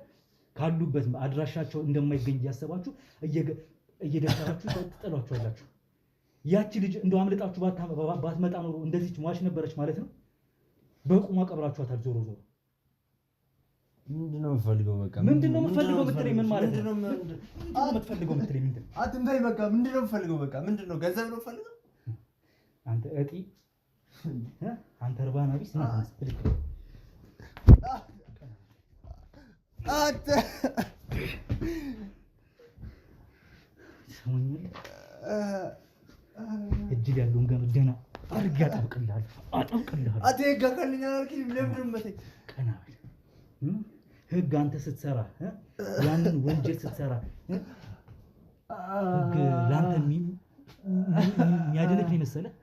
ካሉበት አድራሻቸው እንደማይገኝ እያሰባችሁ እየደፈራችሁ ትጥሏቸዋላችሁ። ያቺ ልጅ እንደው አምልጣችሁ ባትመጣ ኖሮ እንደዚች ሟች ነበረች ማለት ነው። በቁሟ ቀብራችኋታል። ዞሮ ዞሮ ምንድነው የምትፈልገው? በቃ ምንድነው የምትፈልገው ምትለኝ? ምን ማለት ነው? ምንድነው የምትፈልገው ምትለኝ? ምንድነው? አትምታይ በቃ ምንድነው የምትፈልገው? በቃ ምንድነው? ገንዘብ ነው የምትፈልገው? አንተ እጢ አንተ እርባና ቢስ ነው ትልክ አት ሰውኝ እጅግ ያለውን ገመደና አርጋ አጠብቅልሃለሁ። አትጋከልኛ አልከኝ። ለምን መተኝ ቀና ህግ አንተ ስትሰራ ያንን ወንጀል ስትሰራ ህግ ላንተ የሚያደንቅ ነው መሰለህ?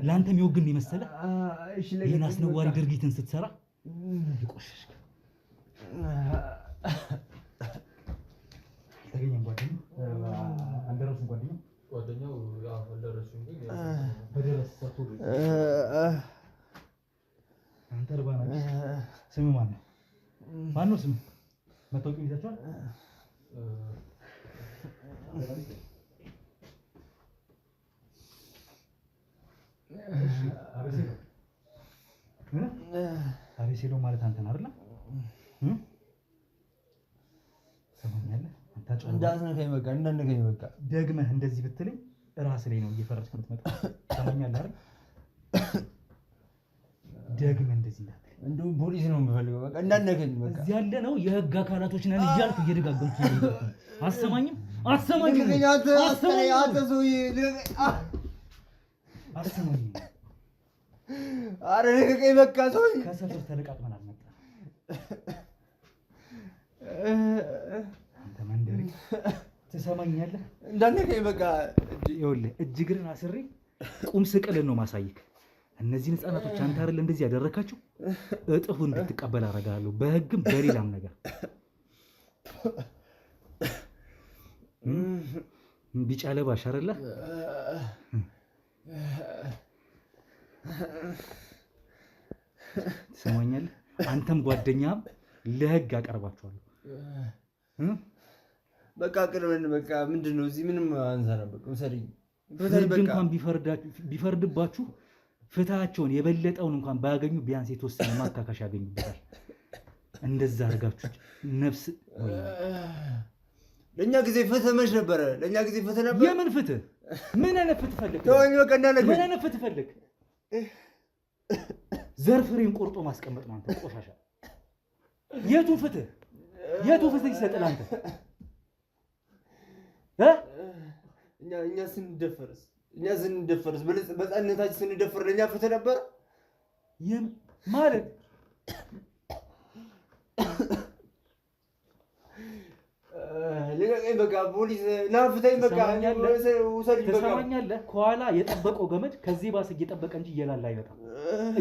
ላንተ የሚወግን ነው መሰለህ? ይሄን አስነዋሪ ድርጊትን ስትሰራ ይቆሽሽክ ተገኘን ጓደኛው አንደረሱን ጓደኛው ያው አልደረሱም ግን አንተ እርባና ስምህ ማን ነው? ማነው ስምህ? መታወቂያ ይዛችኋል? አቤሴሎ ማለት አንተ ነህ አይደል? ሰማኛለህ? እንዳትነካኝ በቃ እንዳትነካኝ በቃ ደግመህ እንደዚህ ብትለኝ ራስ ላይ ነው እየፈረድክ የምትመጣው። ሰማኛለህ አይደል? ደግመህ እንደዚህ እንዳትለኝ። እንደውም ፖሊስ ነው የምፈልገው። በቃ እንዳትነካኝ በቃ እዚህ ያለ ነው የህግ አካላቶች ነን እያልኩ እየደጋገምኩ ነው። አሰማኝም አሰማኝም አሰማኝም። ኧረ ልቀቀኝ በቃ ሰውዬ። ከሰፈር ተለቃቅመን አልመጣንም። አንተ መንደሪ ትሰማኛለህ? እንዳትነካኝ በቃ። ይኸውልህ እጅግርን አስሬ ቁም ስቅልን ነው ማሳይክ። እነዚህን ህፃናቶች አንተ አይደል እንደዚህ ያደረካቸው? እጥፉ እንድትቀበል አደርጋለሁ፣ በህግም በሌላም ነገር። ቢጫ ለባሽ አይደለ? ትሰማኛለህ? አንተም ጓደኛም ለህግ አቀርባቸዋለሁ። በቃ ቅርበን በቃ። ምንድን ነው እዚህ ምንም አንሰራም። በቃ ውሰደኝ። ፍርድ እንኳን ቢፈርድባችሁ ፍትሃቸውን የበለጠውን እንኳን ባያገኙ ቢያንስ የተወሰነ ማካካሽ ያገኙበታል። እንደዛ አድርጋችሁ ነፍስ ለእኛ ጊዜ ፍትህ መች ነበረ? ለእኛ ጊዜ ፍትህ ነበር? የምን ፍትህ? ምን አይነት ፍትህ ፈልግ? ተወኝ በቃ እንዳትነካኝ። ምን አይነት ፍትህ ፈልግ? ዘር ፍሬን ቆርጦ ማስቀመጥ ነው። አንተ ቆሻሻ! የቱ ፍትህ? የቱ ፍትህ ይሰጥል? አንተ እኛ ስንደፈርስ በሕፃንነታችን ስንደፈር ለእኛ ፍትህ ነበረ ማለት? ልቀቀኝ በቃ። ፖሊስ ና ፍተኝ በቃ። ውሰድኝ በቃ። ትሰማኛለህ? ከኋላ የጠበቀው ገመድ ከዚህ ባስ እየጠበቀ እንጂ እየላላ አይመጣም።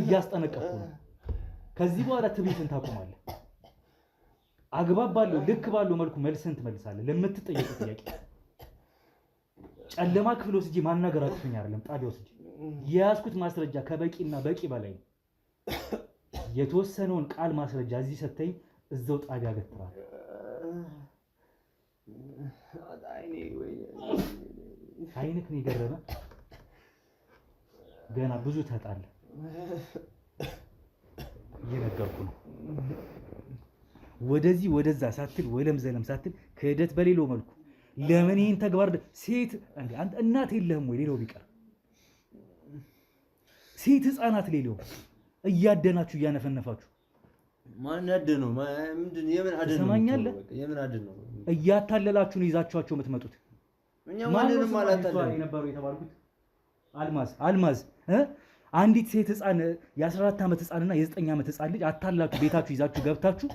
እያስጠነቀቅኩ ነው። ከዚህ በኋላ ትዕቢትን ታቆማለህ። አግባብ ባለው ልክ ባለው መልኩ መልስን ትመልሳለህ ለምትጠየቁ ጥያቄ። ጨለማ ክፍል ወስጄ ማናገር አቅቶኝ አይደለም፣ ጣቢያ ወስጄ የያዝኩት ማስረጃ ከበቂና በቂ በላይ ነው። የተወሰነውን ቃል ማስረጃ እዚህ ሰተኝ እዛው ጣቢያ ገትራለሁ። አይንክ ነው የገረመ። ገና ብዙ ተጣለ። እየነገርኩ ነው። ወደዚህ ወደዛ ሳትል ወለም ዘለም ሳትል ክህደት በሌለው መልኩ ለምን ይህን ተግባር ሴት እናት የለህም ወይ? ሌላው ቢቀር ሴት ህፃናት ሌላው እያደናችሁ እያነፈነፋችሁ ማን ያደነው? ምንድን የምን አደነው? ትሰማኛለህ? የምን አደነው? እያታለላችሁ ነው ይዛችኋቸው የምትመጡት። እኛ ማንንም አላታለንም የነበሩ የተባልኩት አልማዝ አንዲት ሴት ህፃን የ14 ዓመት ህፃንና የ9 ዓመት ህፃን ልጅ አታላችሁ ቤታችሁ ይዛችሁ ገብታችሁ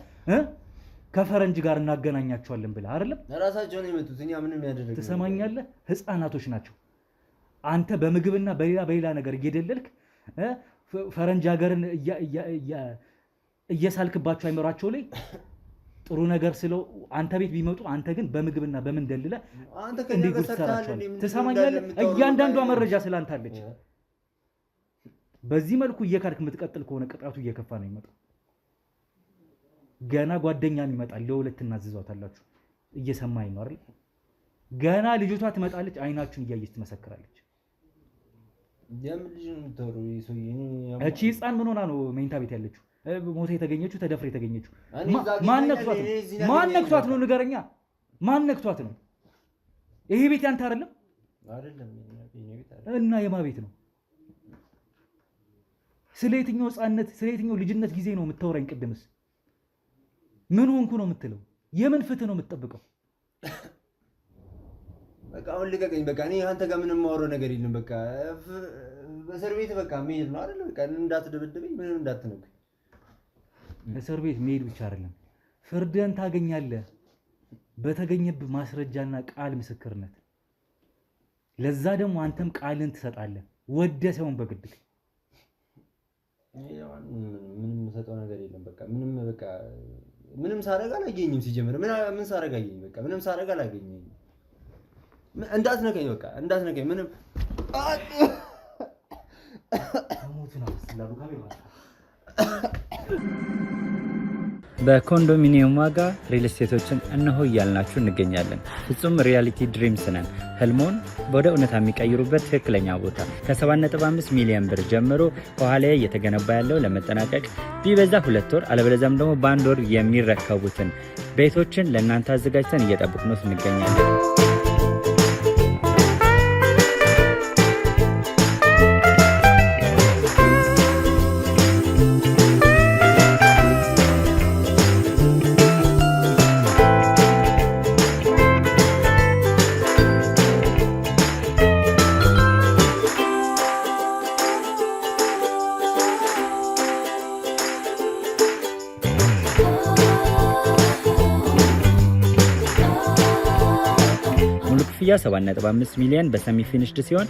ከፈረንጅ ጋር እናገናኛቸዋለን ብለህ አይደለም? ራሳቸው ነው የመጡት። እኛ ምንም ያደረግነው። ትሰማኛለህ? ህፃናቶች ናቸው። አንተ በምግብና በሌላ ነገር እየደለልክ ፈረንጅ ሀገርን እየሳልክባቸው አይመራቸው ላይ ጥሩ ነገር ስለው አንተ ቤት ቢመጡ አንተ ግን በምግብና በምን ደልለህ እንዲጉድ ትሰራቸዋለህ። ትሰማኛለህ? እያንዳንዷ መረጃ ስላንተ አለች። በዚህ መልኩ እየካድክ የምትቀጥል ከሆነ ቅጣቱ እየከፋ ነው የሚመጣው። ገና ጓደኛም ይመጣል፣ ለሁለት እናዝዟታላችሁ። እየሰማኝ ነው አይደል? ገና ልጅቷ ትመጣለች፣ አይናችሁን እያየች ትመሰክራለች። እቺ ህፃን ምን ሆና ነው መኝታ ቤት ያለችው? ሞታ የተገኘችው? ተደፍራ የተገኘችው? ማን ነክቷት ነው? ንገረኛ። ማን ነክቷት ነው? ይሄ ቤት ያንተ አይደለም? እና የማ ቤት ነው? ስለ የትኛው ህፃንነት ስለ የትኛው ልጅነት ጊዜ ነው የምታወራኝ? ቅድምስ ምን ሆንኩ ነው የምትለው? የምን ፍትህ ነው የምትጠብቀው? በቃ አሁን ልቀቀኝ። በቃ እኔ አንተ ጋር ምንም የማወራው ነገር የለም። በቃ በእስር ቤት በቃ መሄድ ነው አይደል? በቃ እንዳትደበደበኝ፣ ምንም እንዳትነኩኝ። እስር ቤት መሄድ ብቻ አይደለም፣ ፍርድን ታገኛለህ በተገኘብህ ማስረጃና ቃል ምስክርነት። ለዛ ደግሞ አንተም ቃልን ትሰጣለህ፣ ወደ ሳይሆን በግድክ። ምንም የምሰጠው ነገር የለም። በቃ ምንም ሳረግ አላገኘኝም። ሲጀምር ምን ሳረግ አገኘኝ? በቃ ምንም ሳረግ አላገኘኝም። እንዳትነካኝ፣ በቃ እንዳትነካኝ። ምንም በኮንዶሚኒየም ዋጋ ሪል ስቴቶችን እነሆ እያልናችሁ እንገኛለን። ፍጹም ሪያሊቲ ድሪምስ ነን። ህልሞን ወደ እውነታ የሚቀይሩበት ትክክለኛ ቦታ። ከ7.5 ሚሊዮን ብር ጀምሮ ከኋላ እየተገነባ ያለው ለመጠናቀቅ ቢበዛ 2 ወር አለበለዚያም ደግሞ በ1 ወር የሚረከቡትን ቤቶችን ለእናንተ አዘጋጅተን እየጠበቅነው እንገኛለን። ክፍያ 7.5 ሚሊዮን በሰሚ ፊኒሽድ ሲሆን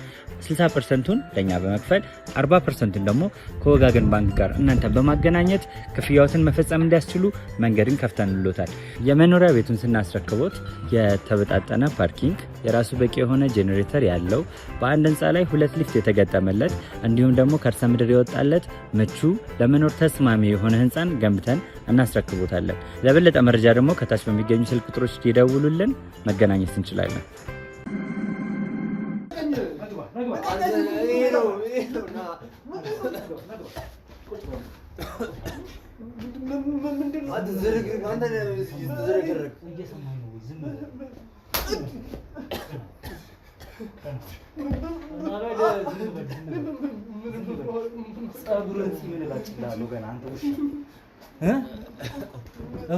60%ቱን ለኛ በመክፈል 40%ቱን ደግሞ ከወጋገን ባንክ ጋር እናንተ በማገናኘት ክፍያዎትን መፈጸም እንዲያስችሉ መንገድን ከፍተንልዎታል። የመኖሪያ ቤቱን ስናስረክቦት የተበጣጠነ ፓርኪንግ፣ የራሱ በቂ የሆነ ጄኔሬተር ያለው በአንድ ህንፃ ላይ 2 ሊፍት የተገጠመለት እንዲሁም ደግሞ ከርሰ ምድር የወጣለት ምቹ ለመኖር ተስማሚ የሆነ ህንፃን ገንብተን እናስረክቦታለን። ለበለጠ መረጃ ደግሞ ከታች በሚገኙ ስልክ ቁጥሮች ይደውሉልን፣ መገናኘት እንችላለን።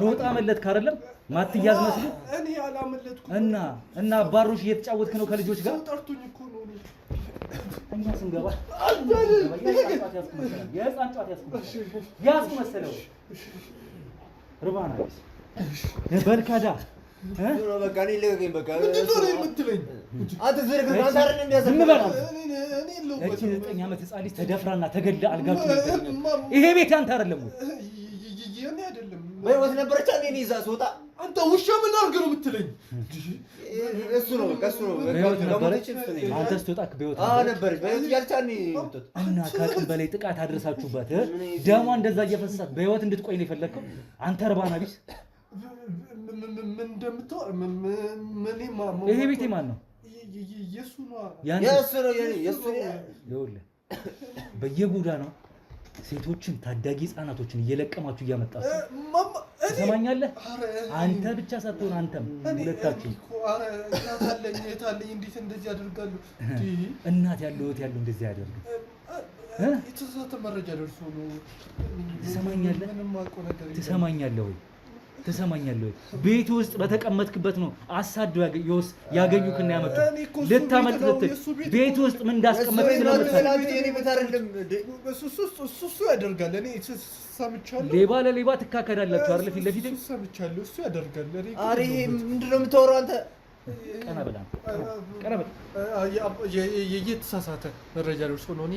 ሮጣ መለጥክ አይደለም? ማትያዝ መስሎ እኔ አላመለጥኩም። እና አባሮሽ እየተጫወትክ ነው ከልጆች ጋር? ጠርቶኝ እኮ ነው። እኛ ስንገባ የህፃን ጨዋታ ያዝኩ መሰለው። ርባና በልካዳ በቃ እኔ ልቀቀኝ። በቃ እቺ 9 ዓመት ህፃን ልጅ ተደፍራና ተገድላ አልጋችሁ ይሄ ቤት ያንተ አይደለም ወይ? የኔ አይደለም። በህይወት ነበረች እኔ እዛ ስወጣ አንተ ውሻ ምን አድርገህ ነው የምትለኝ? እሱ ነው በቃ እሱ ነው። አንተ ስትወጣ በህይወት ነበረች። በህይወት ያልቻኒ እና ከአቅም በላይ ጥቃት አድርሳችሁባት ደሟ እንደዛ እየፈሰሳት በህይወት እንድትቆይ ነው የፈለግከው አንተ እርባና ቢስ። ምን እንደምትወር ይሄ ቤት ማን ነው? የሱ ነው። የሱ ነው የሱ ነው። በየጎዳናው ሴቶችን ታዳጊ ህፃናቶችን እየለቀማችሁ እያመጣችሁ ትሰማኛለህ? አንተ ብቻ ሳትሆን አንተም ሁለታችሁ ታለኝ እንዴት እንደዚህ ያደርጋሉ? እናት ያለው እንደዚህ ያደርጋሉ። የተሳሳተ መረጃ ደርሶ ነው። ትሰማኛለህ? ትሰማኛለህ ወይ? ቤት ውስጥ በተቀመጥክበት ነው አሳደው ያገኙክና ያመጡ ልታመልጥ ስትል ቤት ውስጥ ምን እንዳስቀመጥክ ስለምትፈልግ እሱ ያደርጋል። እኔ ሰምቻለሁ። ሌባ ለሌባ ትካከዳላችሁ አይደል? ፊት ለፊት ሰምቻለሁ። እሱ ያደርጋል። አሬ ምንድን ነው የምታወራው አንተ? ቀና በላ የተሳሳተ መረጃ ደርሶ ነው። እኔ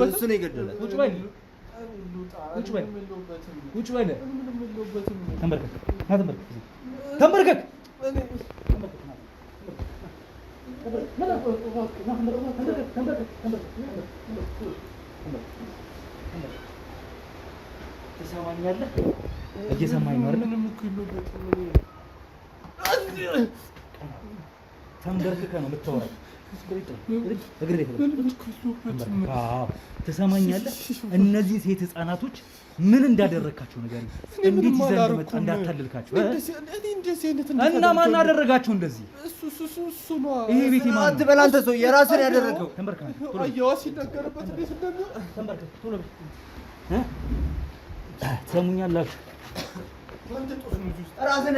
እሱ ነው የገደላት። ቁጭ በል ተንበርከክ። ትሰማኛለህ? እየሰማኝ ነው አይደል? ተንበርክከህ ነው የምታወራው። ትሰማኛለህ? እነዚህ ሴት ህፃናቶች ምን እንዳደረካቸው ነገር እንዴት ይዘን መጣ እንዳታልልካቸው እና ማን አደረጋቸው እንደዚህ? እሱ ነው። ይሄ ቤቴ ማን ነው? አትበል አንተ ሰው የራስን ያደረገው። ተንበርከክ። አያዋስ ይነገርበት እንዴት እንደሚሆን ተንበርከክ። ቶሎ ትሰሙኛላችሁ? ራስን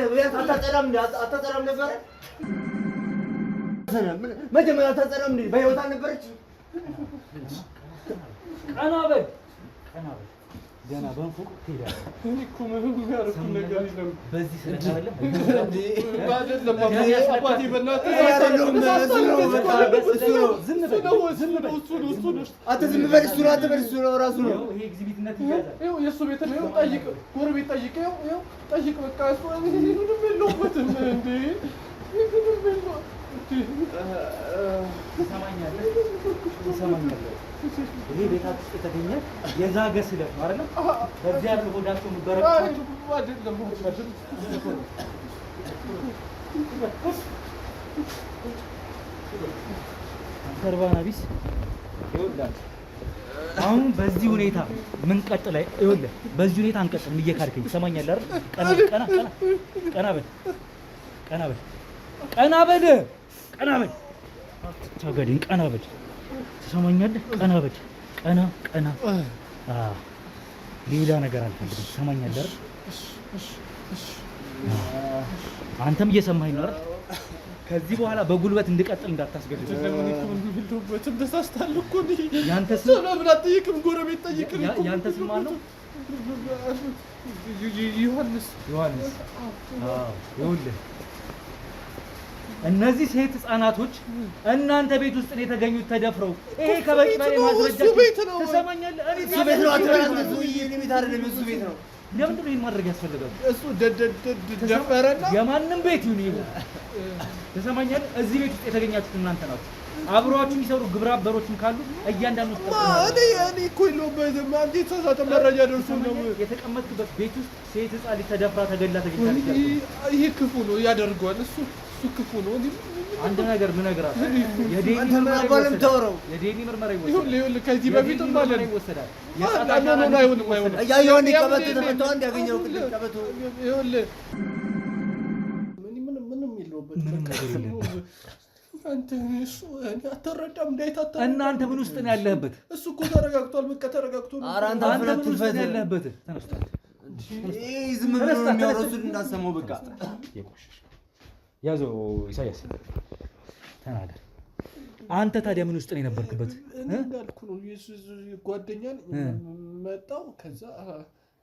አታጸዳም ነበር? መጀመሪያ አታጸዳም እንዴ? በህይወት አልነበረች? ቀና በል ገና በንፎቅ ትሄዳለህ። እኔ እኮ ምንም ያደረኩት ነገር የለም። በዚህ ስለ አይደለም አባቴ በእናትህ ዝም በል። እሱ ነው አትበል። እሱ ነው ራሱ ነው። ይሄ ኤግዚቢትነት ይያዛል። የእሱ ቤት ነው። ጠይቅ፣ ጎረቤት ጠይቅ። ጠይቅ በቃ እሱ ምንም የለውበትም እንዴ ምንም የለውም። ትሰማኛለህ? ይሄ ቤታችሁ ውስጥ የተገኘ የዛገ ስለት ነው አይደል? በዚህ ያለ ሆዳቸው ምበረቅታችሁ ተርባና ቢስ ይወዳል። አሁን በዚህ ሁኔታ ምን ቀጥል? ይኸውልህ በዚህ ሁኔታ አንቀጥል። እየካድከኝ ትሰማኛለህ አይደል? ቀና ቀና ቀና በል ቀና በል ቀና በል ቀና በል አትታገድኝ። ቀና በል ትሰማኛለህ? ቀና በል ቀና ቀና። ሌላ ነገር አልፈልግም። ትሰማኛለህ አይደል? አንተም እየሰማኸኝ ነው አይደል? ከዚህ በኋላ በጉልበት እንድቀጥል እንዳታስገድድ። ተሳስታለሁ እኮ ያንተ ስም ለምን አትጠይቅም? ጎረቤት ጠይቅልኝ። ያንተ ስም ማን ነው? ዮሐንስ። ዮሐንስ። ይኸውልህ እነዚህ ሴት ህፃናቶች እናንተ ቤት ውስጥ ነው የተገኙት ተደፍረው። ይሄ ከበቂ በላይ ማስረጃ ነው። ትሰማኛለህ? እሱ ቤት ነው አትበላም። እሱ ቤት አይደለም፣ እሱ ቤት ነው። ለምንድን ነው ይሄን ማድረግ ያስፈልጋል? እሱ ደፈረና የማንም ቤት ይሁን ይሄ ትሰማኛለህ? እዚህ ቤት ውስጥ የተገኛችሁት እናንተ ናችሁ። አብሯችሁ የሚሰሩ ግብረ አበሮችም ካሉ እያንዳንዱ እኔ እኮ የለሁበትም። አንተ የተሳሳተ መረጃ ደርሶ ነው የተቀመጥክበት ቤት ውስጥ ሴት ህፃን ልጅ ተደፍራ ተገላ ተገኝታለች። ይሄ ክፉ ነው ያደርገዋል። እሱ ክፉ ነው። አንድ ነገር ምነግርህ የዴኒ ምርመራ ይወሰዳል። ከዚህ በፊትም ማለት ነው ይወሰዳል። አይሆንም። እያየሁን ቀበቶ ተፈተው አንድ ያገኘው ቀበቶ ይኸውልህ ምንም የለውበትም። አንተ እሱ አትረዳም። እንዳይታታ እናንተ ምን ውስጥ ነው ያለህበት? እሱ እኮ ተረጋግቷል። በቃ ተረጋግቶ ነው። ኧረ አንተ ምን ውስጥ ነው ያለህበት? ተነስቷል። ዝም ብሎ የሚያወራው እሱን እንዳሰማው በቃ ያዘው። ኢሳያስ ተናገር። አንተ ታዲያ ምን ውስጥ ነው የነበርክበት? እንዳልኩ ነው ጓደኛን መጣው። ከዛ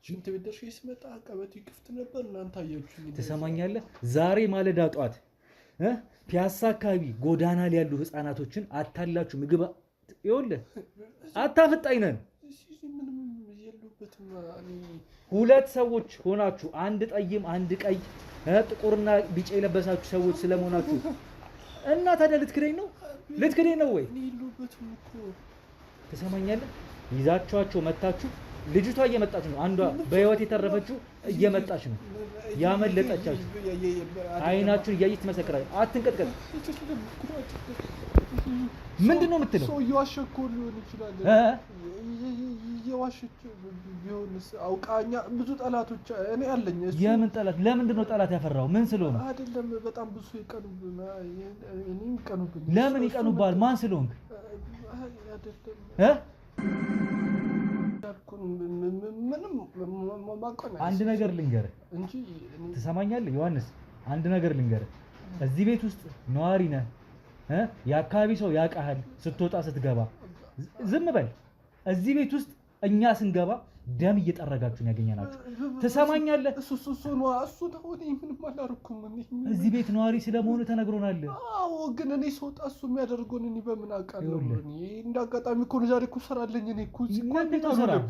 ሽንት ቤት ደርሼ ስመጣ ቀበቶ ክፍት ነበር። እናንተ አያችሁኝ። ትሰማኛለህ? ዛሬ ማለዳ ጧት ፒያሳ አካባቢ ጎዳና ላይ ያሉ ህፃናቶችን አታላችሁ ምግብ ይኸውልህ፣ አታፍጣኝ ነን። ሁለት ሰዎች ሆናችሁ አንድ ጠይም አንድ ቀይ ጥቁርና ቢጫ የለበሳችሁ ሰዎች ስለመሆናችሁ እና ታዲያ ልትክደኝ ነው ወይ? ትሰማኛለህ? ይዛችኋቸው መታችሁ። ልጅቷ እየመጣች ነው። አንዷ በህይወት የተረፈችው እየመጣች ነው። ያመለጠቻችሁ አይናችሁን እያየች ትመሰክራለች። አትንቀጥቀጥ። ምንድን ነው የምትለው? ሰው እየዋሸች ሊሆን ይችላል። እየዋሸች ቢሆንስ አውቃኛ። ብዙ ጠላቶች እኔ አለኝ። የምን ጠላት? ለምንድን ነው ጠላት ያፈራው? ምን ስለሆነ? አይደለም በጣም ብዙ ይቀኑብናል። እኔም ይቀኑብኝ። ለምን ይቀኑባል? ማን ስለሆንክ? አንድ ነገር ልንገርህ እንጂ ትሰማኛለህ ዮሐንስ? አንድ ነገር ልንገርህ። እዚህ ቤት ውስጥ ነዋሪ ነህ። የአካባቢ ሰው ያውቃሃል። ስትወጣ ስትገባ ዝም በል። እዚህ ቤት ውስጥ እኛ ስንገባ ደም እየጠረጋችሁ ነው ያገኘናችሁ። ትሰማኛለህ? ምንም አላደረኩም። እዚህ ቤት ነዋሪ ስለመሆኑ ተነግሮናል። አዎ፣ ግን እኔ ስወጣ እሱ የሚያደርገውን እኔ በምን አውቃለሁ? እንደ አጋጣሚ እኮ ዛሬ እኮ ስራ አለኝ። እኔ እኮ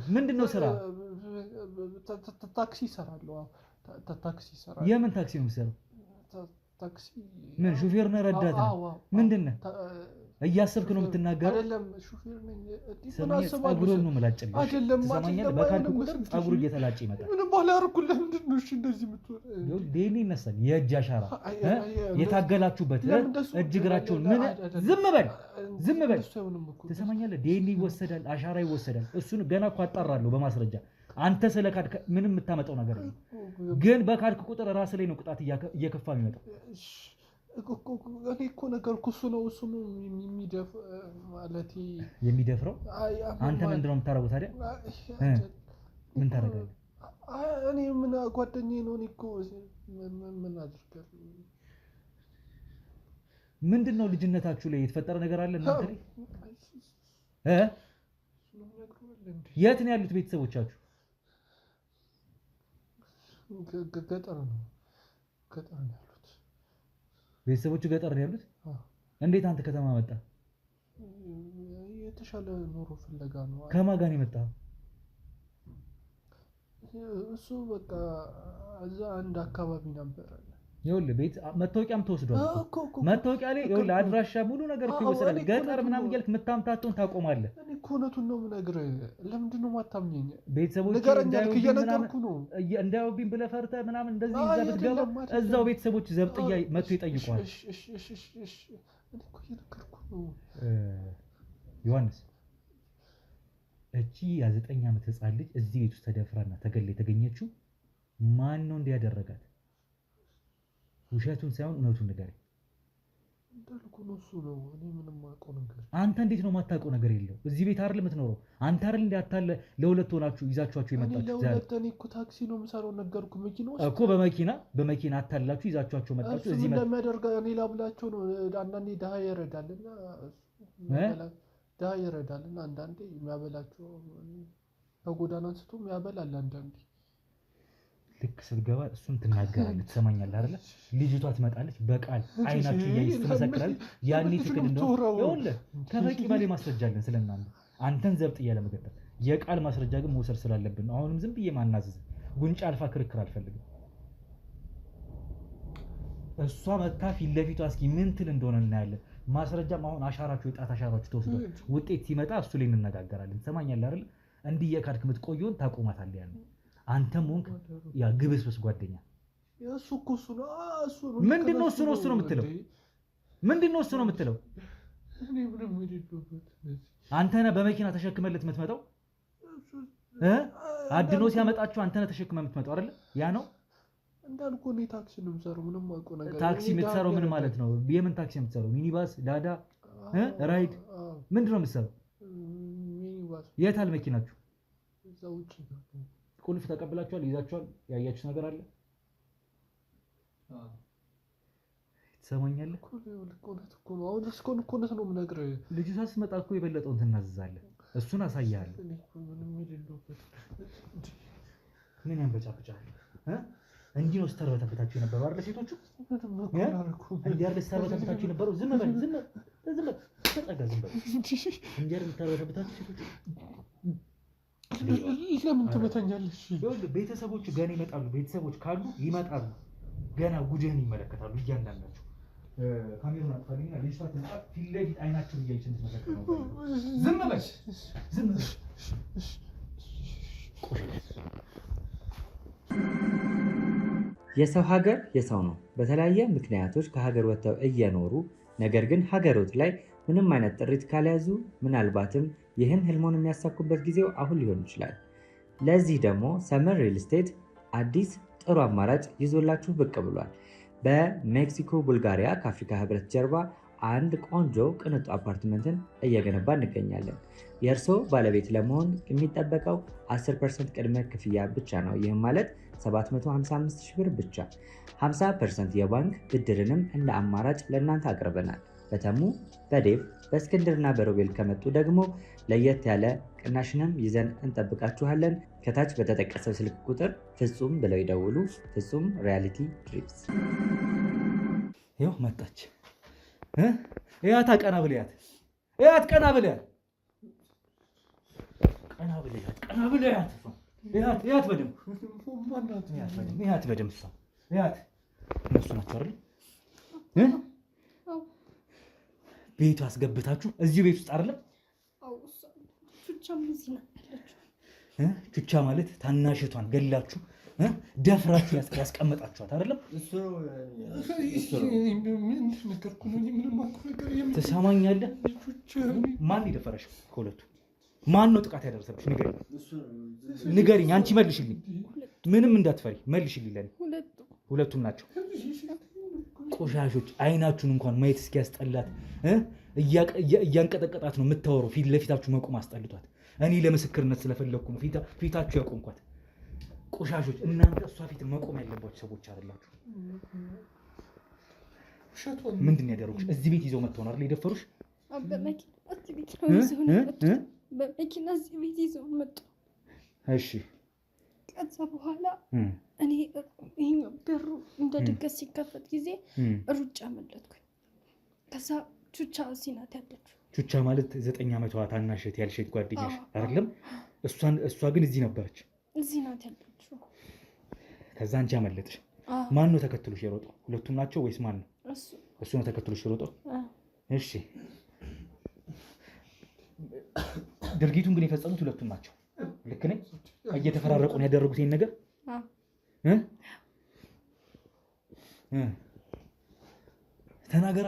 ምንድን ነው ስራ? ታክሲ እሰራለሁ። ታክሲ እሰራለሁ። የምን ታክሲ ነው የምትሰራው? ታክሲ ምን ሹፌር ነህ? ረዳት ነህ? ምንድን ነህ? እያሰብክ ነው የምትናገረው? አይደለም ሹፌር ነኝ። ጸጉሩን ነው የምላጭልህ። ትሰማኛለህ? በካልክ ቁጥር ጸጉሩ እየተላጨ ይመጣል። ምንም ባላደረኩት ለምንድን ነው እንደዚህ የምትሆን? ዴኒ ይነሳል። የእጅ አሻራ የታገላችሁበት እጅ እግራቸውን ምን ዝም በል። ትሰማኛለህ? ዴኒ ይወሰዳል፣ አሻራ ይወሰዳል። እሱን ገና እኮ አጣራለሁ በማስረጃ። አንተ ስለ ካድክ ምንም የምታመጣው ነገር የለም። ግን በካድክ ቁጥር ራስ ላይ ነው ቅጣት እየከፋ የሚመጣው። እኔ እኮ ነገርኩ። እሱ ነው የሚደፍረው። አንተ ምንድን ነው የምታደርገው ታዲያ? ምን ታደርጋለህ? እኔ ምን ጓደኛዬ ነው። እኔ እኮ ምን አድርጋለሁ? ምንድን ነው ልጅነታችሁ ላይ የተፈጠረ ነገር አለ እናንተ ላይ? የት ነው ያሉት ቤተሰቦቻችሁ? ገጠር ነው ያሉት። ቤተሰቦቹ ገጠር ነው ያሉት? እንዴት አንተ ከተማ መጣ? የተሻለ ኑሮ ፍለጋ ነው። ከማን ጋር ነው የመጣው? እሱ በቃ እዛ አንድ አካባቢ ነበር። ይኸውልህ ቤት መታወቂያም ተወስዷል እኮ መታወቂያ ላይ ይኸውልህ አድራሻ ሙሉ ነገር እኮ ይወሰዳል። ገጠር ምናምን እያልክ የምታምታተውን ታቆማለህ። እኔ እኮ እውነቱን ነው የምነግርህ። ለምንድን ነው የማታምኘኝ? ቤተሰቦች እንዳያዩብኝ ብለህ ፈርተህ ምናምን እንደዚህ እዛ ብትገባ እዛው ቤተሰቦች ዘብጥያ መጥቶ ይጠይቁሃል። እኔ እኮ እየነገርኩህ ነው ዮሐንስ። እቺ የ9 ዓመት ህፃን ልጅ እዚህ ቤት ውስጥ ተደፍራና ተገላ የተገኘችው ማን ነው እንዲያደረጋት? ውሸቱን ሳይሆን እውነቱን ንገረኝ። እንዳልኩህ ነው እሱ ነው። እኔ ምንም የማውቀው ነገር። አንተ እንዴት ነው የማታውቀው ነገር የለው? እዚህ ቤት አይደል የምትኖረው? አንተ አይደል እንዳታለ ለሁለት ሆናችሁ ይዛችኋችሁ የመጣችሁ? ለሁለት እኔ እኮ ታክሲ ነው የምሰራው ነገርኩህ። መኪና ውስጥ እኮ በመኪና አታላችሁ ይዛችኋችሁ መጣችሁ። እዚህ እንደሚያደርጋ እኔ ላብላቸው ነው። አንዳንዴ ድሀ ይረዳልና አንዳንዴ የሚያበላቸው ከጎዳና አንስቶ ያበላል አንዳንዴ። ልክ ስትገባ እሱን ትናገራለህ። ትሰማኛለህ አይደለ? ልጅቷ ትመጣለች፣ በቃል አይናችሁ እያየች ትመሰክራለች። ያኔ ትክክል እንደሆነ ይኸውልህ ከበቂ በላይ ማስረጃ አለን ስለናንተ። አንተን ዘብጥያ ለመገጠም የቃል ማስረጃ ግን መውሰድ ስላለብን ነው። አሁንም ዝም ብዬ ማናዘዝ ጉንጫ አልፋ ክርክር አልፈልግም። እሷ መታ ፊት ለፊቷ እስኪ ምን ትል እንደሆነ እናያለን። ማስረጃም አሁን አሻራችሁ የጣት አሻራችሁ ተወስዷል። ውጤት ሲመጣ እሱ ላይ እንነጋገራለን። ትሰማኛለህ አይደል? እንዲህ የካድክ የምትቆየውን ታቆማታለህ። ያኔ አንተም ሆንክ ያ ግብስብስ ጓደኛ እሱ እኮ እሱ ነው። ምንድነው እሱ ነው የምትለው? ምንድነው እሱ ነው የምትለው? እኔ ምንም የሌለሁበት አንተ ነህ በመኪና ተሸክመለት የምትመጣው። አድኖ ሲያመጣችሁ አንተ ነህ ተሸክመህ የምትመጣው አይደል? ያ ነው እንዳልኩህ። እኔ ታክሲ ነው የምሰራው። ምንም አውቀው ነገር። ታክሲ የምትሰራው ምን ማለት ነው? የምን ታክሲ የምትሰራው? ሚኒባስ፣ ዳዳ፣ ራይድ ምንድን ነው የምትሰራው? ሚኒባስ። የት አለ መኪናችሁ? እዛ ውጭ ነው። ቁልፍ ተቀብላችኋል? ይዛችኋል? ያያችሁ ነገር አለ? ትሰማኛለህ? እውነት እኮ ነው። አሁን እስካሁን እኮ እውነት ነው የምነግርህ። ልጅቷ ስትመጣ እኮ የበለጠውን ትናዘዛለህ። እሱን አሳያለሁ። ምን ያንበጫብጫል? እንዲህ ነው ስተርበተበታችሁ የነበረው አይደል? ሴቶቹ እንዲህ አይደል ስተርበተበታችሁ የነበረው? ዝም በል ተጠጋ፣ ዝም በል። እንዲህ አይደል ስተርበተበታችሁ ሴቶቹ? ለምን ትመታኛለሽ? ቤተሰቦቹ ገና ይመጣሉ። ቤተሰቦች ካሉ ይመጣሉ። ገና ጉድህን ይመለከታሉ እያንዳንዳቸው። ካሜራውን አጥፋልኝና ልጅቷ ትምጣ። ፊት ለፊት አይናቸውን እያየች እንድትመሰክር ነው። ዝም በል። የሰው ሀገር የሰው ነው። በተለያየ ምክንያቶች ከሀገር ወጥተው እየኖሩ ነገር ግን ሀገሮት ላይ ምንም አይነት ጥሪት ካልያዙ ምናልባትም ይህን ህልሞን የሚያሳኩበት ጊዜው አሁን ሊሆን ይችላል። ለዚህ ደግሞ ሰመር ሪል ስቴት አዲስ ጥሩ አማራጭ ይዞላችሁ ብቅ ብሏል። በሜክሲኮ ቡልጋሪያ ከአፍሪካ ህብረት ጀርባ አንድ ቆንጆ ቅንጡ አፓርትመንትን እየገነባ እንገኛለን። የእርስዎ ባለቤት ለመሆን የሚጠበቀው 10% ቅድመ ክፍያ ብቻ ነው። ይህም ማለት 755,000 ብር ብቻ። 50% የባንክ ብድርንም እንደ አማራጭ ለእናንተ አቅርበናል። በተሙ በዴቭ በእስክንድርና በሮቤል ከመጡ ደግሞ ለየት ያለ ቅናሽንም ይዘን እንጠብቃችኋለን። ከታች በተጠቀሰው ስልክ ቁጥር ፍጹም ብለው ይደውሉ። ፍጹም ሪያሊቲ ድሪምስ። ይኸው መጣች። እያት ቀና ብለያት፣ እያት ቀና ብለያት፣ ቀና ብለያት፣ ቀና ብለያት፣ እያት በደምብ እያት በደምብ እያት። እነሱ ናቸው አይደል? ቤቱ አስገብታችሁ እዚሁ ቤት ውስጥ አይደለም? ቹቻ ማለት ታናሽቷን ገላችሁ ደፍራችሁ ያስቀመጣችኋት አይደለም? ትሰማኛለህ? ማን የደፈረሽ? ከሁለቱ ማን ነው ጥቃት ያደረሰብሽ? ንገሪኝ። አንቺ መልሽልኝ። ምንም እንዳትፈሪ መልሽልኝ። ለኔ ሁለቱም ናቸው። ቆሻሾች አይናችሁን እንኳን ማየት እስኪያስጠላት እያንቀጠቀጣት ነው የምታወራው። ፊት ለፊታችሁ መቆም አስጠልቷት። እኔ ለምስክርነት ስለፈለግኩ ነው ፊታችሁ ያቆምኳት። ቆሻሾች እናንተ እሷ ፊት መቆም ያለባችሁ ሰዎች አይደላችሁ። ምንድን ነው ያደረጉሽ? እዚህ ቤት ይዘው መጥተው ነው አይደል የደፈሩሽ? በመኪና እዚህ ቤት ይዘው መጡ። እሺ ከዛ በኋላ እኔ ይሄኛው በሩ እንደ ድንገት ሲከፈት ጊዜ ሩጫ መለጥኩኝ። ከዛ ቹቻ እዚህ ናት ያለችው። ቹቻ ማለት 9 ዓመቷ ታናሽ ያልሽት ጓደኛሽ አይደለም? እሷ ግን እዚህ ነበረች። እዚህ ናት ያለችው። ከዛ አንቺ አመለጥሽ። ማን ነው ተከትሎሽ የሮጠው? ሁለቱም ናቸው ወይስ ማን ነው? እሱ ነው ተከትሎሽ የሮጠው? እሺ ድርጊቱን ግን የፈጸሙት ሁለቱም ናቸው። ልክ ነኝ? እየተፈራረቁ ነው ያደረጉት ይሄን ነገር? ተናገራ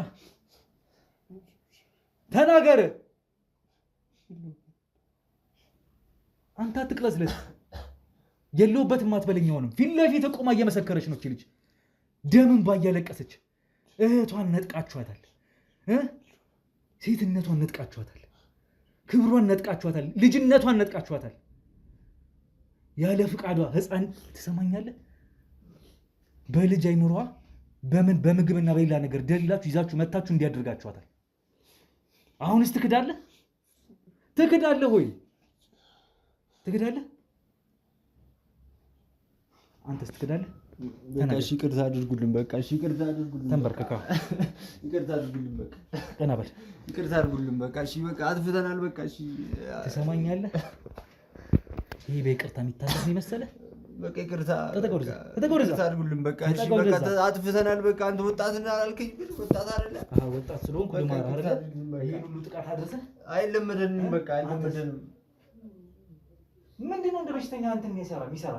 ተናገር። አንተ አትቅለስለስ። የለውበትም አትበለኝ። ሆነም ፊት ለፊት ቆማ እየመሰከረች ነው እቺ ልጅ ደምን ባያለቀሰች። እህቷን ነጥቃችኋታል፣ ሴትነቷን ነጥቃችኋታል፣ ክብሯን ነጥቃችኋታል፣ ልጅነቷን ነጥቃችኋታል። ያለ ፍቃዷ ህፃን ትሰማኛለህ? በልጅ አይምሯ በምግብና በሌላ ነገር ደልላችሁ ይዛችሁ መታችሁ እንዲያደርጋችኋታል። አሁንስ ትክዳለህ? ትክዳለህ ሆይ ትክዳለህ? አንተስ ትክዳለህ? በቃ እሺ ይቅርታ አድርጉልን። በቃ እሺ ይቅርታ አድርጉልን። ተንበርከካ ይቅርታ አድርጉልን። በቃ ቀና በል። ይቅርታ አድርጉልን። በቃ እሺ በቃ አጥፍተናል። በቃ እሺ ትሰማኛለህ? ይሄ በይቅርታ የሚታለፍ ነው መሰለህ? በቃ ይቅርታ ይቅርታ አድርጉልን። በቃ እሺ በቃ አጥፍተናል። በቃ አንተ ወጣት እና አላልከኝ? ወጣት አይደለ? ወጣት ስለሆንኩ ልማር አይደለ? ይሄን ሁሉ ጥቃት አድርሰህ አይለመደንም። በቃ አይለመደንም። ምንድን ነው እንደ በሽተኛ አንተን የሚሰራ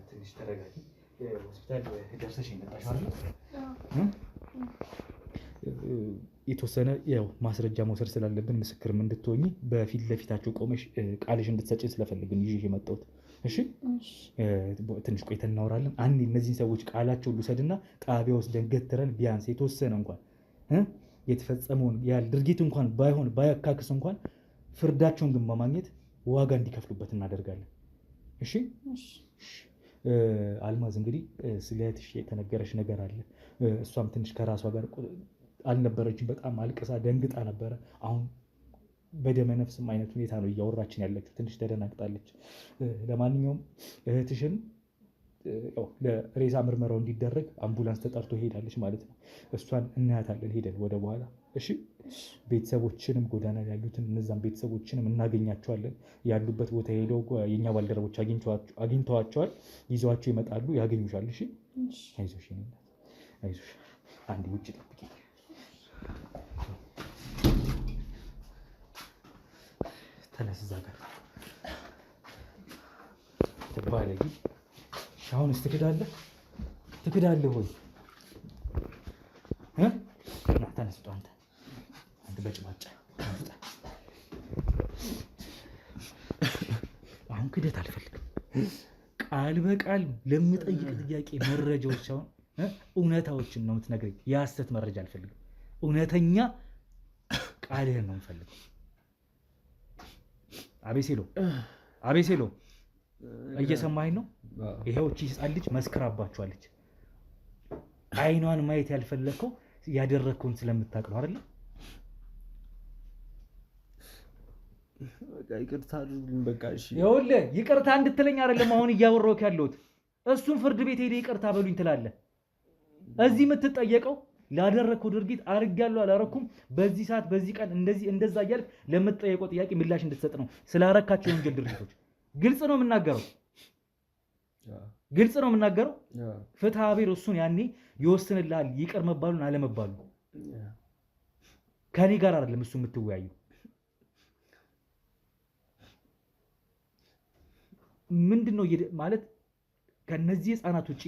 ትንሽ ተረጋጊ። ሆስፒታል ደርሰሽ የመጣሽው አይደል? የተወሰነ ያው ማስረጃ መውሰድ ስላለብን ምስክርም እንድትሆኚ በፊት ለፊታቸው ቆመሽ ቃልሽ እንድትሰጪን ስለፈልግን ይዤ የመጣሁት። እሺ ትንሽ ቆይተን እናወራለን። አንዴ እነዚህን ሰዎች ቃላቸውን ልውሰድና ጣቢያ ውስጥ ደንገትረን ቢያንስ የተወሰነ እንኳን የተፈጸመውን ያህል ድርጊት እንኳን ባይሆን ባያካክስ እንኳን ፍርዳቸውን ግን በማግኘት ዋጋ እንዲከፍሉበት እናደርጋለን። እሺ አልማዝ እንግዲህ ስለ እህትሽ የተነገረሽ ነገር አለ። እሷም ትንሽ ከራሷ ጋር አልነበረችም። በጣም አልቅሳ ደንግጣ ነበረ። አሁን በደመ ነፍስም አይነት ሁኔታ ነው እያወራችን ያለችው። ትንሽ ተደናግጣለች። ለማንኛውም እህትሽን ለሬሳ ምርመራው እንዲደረግ አምቡላንስ ተጠርቶ ሄዳለች ማለት ነው። እሷን እናያታለን ሄደን ወደ በኋላ። እሺ ቤተሰቦችንም ጎዳና ያሉትን እነዛን ቤተሰቦችንም እናገኛቸዋለን። ያሉበት ቦታ ሄደው የእኛ ባልደረቦች አግኝተዋቸዋል። ይዘዋቸው ይመጣሉ፣ ያገኙሻል። እሺ አይዞሽ፣ አይዞሽ። አንዴ ውጭ ጠብቂ። ተነስ፣ እዛ ጋር ባለጌ። አሁንስ ትክዳለህ? ትክዳለህ ሆይ? ተነስ፣ አንተ በጭባጫ አሁን ክደት አልፈልግም። ቃል በቃል ለምጠይቅ ጥያቄ መረጃዎች ሳይሆን እውነታዎችን ነው የምትነግረኝ። የሐሰት መረጃ አልፈልግም። እውነተኛ ቃልህን ነው የምፈልገው። አቤሴሎ እየሰማኸኝ ነው? ይሄው እቺ ህፃን ልጅ መስክራባችኋለች። አይኗን ማየት ያልፈለግከው ያደረግከውን ስለምታውቅ ነው አይደለ? በቃ ይቅርታ አድርጉልኝ። በቃ እሺ ይኸውልህ ይቅርታ እንድትለኝ አይደለም አሁን እያወራሁህ ያለሁት። እሱን ፍርድ ቤት ሄደህ ይቅርታ በሉኝ ትላለህ። እዚህ የምትጠየቀው ላደረግከው ድርጊት አድርጌያለሁ አላረኩም፣ በዚህ ሰዓት በዚህ ቀን እንደዚህ እንደዛ እያልክ ለምትጠየቀው ጥያቄ ምላሽ እንድትሰጥ ነው። ስላረካቸው የወንጀል ድርጊቶች ግልጽ ነው የምናገረው። ፍትሐ ብሔር እሱን ያኔ ይወስንልሃል፣ ይቅር መባሉን አለመባሉ። ከኔ ጋር አይደለም እሱ የምትወያዩ። ምንድነው ማለት ከነዚህ ህፃናት ውጪ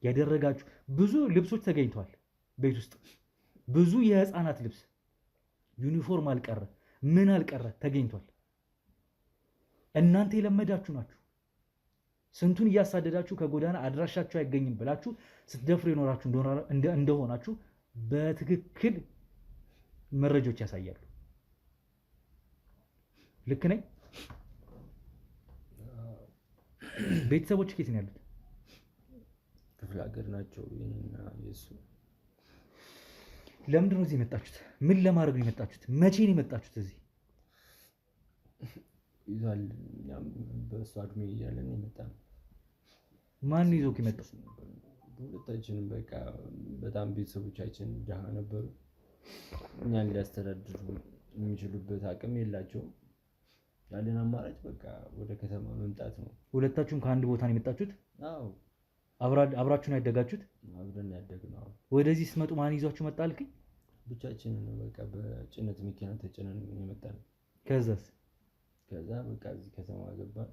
ያደረጋችሁ ብዙ ልብሶች ተገኝተዋል ቤት ውስጥ። ብዙ የህፃናት ልብስ ዩኒፎርም አልቀረ ምን አልቀረ ተገኝቷል። እናንተ የለመዳችሁ ናችሁ። ስንቱን እያሳደዳችሁ ከጎዳና አድራሻችሁ አይገኝም ብላችሁ ስትደፍሩ የኖራችሁ እንደሆናችሁ በትክክል መረጃዎች ያሳያሉ። ልክ ነኝ? ቤተሰቦች ከየት ነው ያሉት? ክፍለ ሀገር ናቸው የእኔና የእሱ። ለምንድን ነው እዚህ የመጣችሁት? ምን ለማድረግ ነው የመጣችሁት? መቼ ነው የመጣችሁት እዚህ? ይዟል። እኛም በእሱ እድሜ እያለን የመጣነው። ማን ነው ይዞክ የመጣው? ሁለታችንም በቃ በጣም ቤተሰቦቻችን ድሃ ነበሩ። እኛን ሊያስተዳድሩ የሚችሉበት አቅም የላቸውም። ያለን አማራጭ በቃ ወደ ከተማ መምጣት ነው። ሁለታችሁም ከአንድ ቦታ ነው የመጣችሁት? አዎ። አብራችሁ ነው ያደጋችሁት? አብረን ያደግነው። ወደዚህ ስትመጡ ማን ይዟችሁ መጣ አልከኝ? ብቻችንን ነው በቃ በጭነት መኪና ተጭነን የመጣን። ከዛ በቃ እዚህ ከተማ ገባን።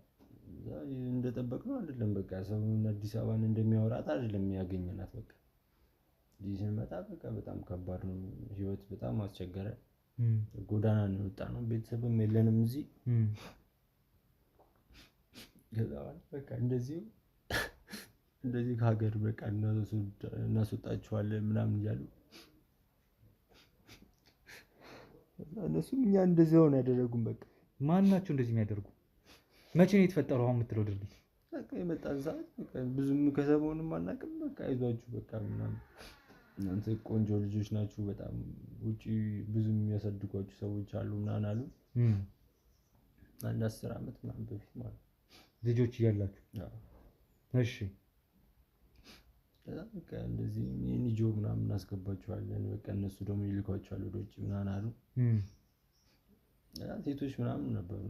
እዛ እንደጠበቅነው አይደለም። በቃ ሰውን አዲስ አበባን እንደሚያወራት አይደለም ያገኘናት። በቃ እዚህ ስንመጣ በቃ በጣም ከባድ ነው ህይወት፣ በጣም አስቸገረ። ጎዳና ነው የወጣነው። ቤተሰብም የለንም እዚህ። ከዛ በቃ እንደዚህ ከሀገር በቃ እናስወጣችኋለን ምናምን እያሉ እነሱም እኛ እንደዚህ ሆነ ያደረጉን። በቃ ማን ናቸው እንደዚህ የሚያደርጉ? መቼ ነው የተፈጠረው አሁን የምትለው ድርጊት? በቃ የመጣን ሰዓት በቃ ብዙም ከሰሞኑን አናውቅም። በቃ አይዟችሁ በቃ ምናምን እናንተ ቆንጆ ልጆች ናችሁ፣ በጣም ውጪ ብዙ የሚያሳድጓችሁ ሰዎች አሉ ምናምን አሉ። አንድ 10 ዓመት ምናምን በፊት ማለት ልጆች እያላችሁ? እሺ። በቃ እንደዚህ የኒጆ ምናምን እናስገባችኋለን፣ በቃ እነሱ ደግሞ ይልኳችኋል ወደ ውጭ ምናምን አሉ። ሴቶች ምናምን ነበሩ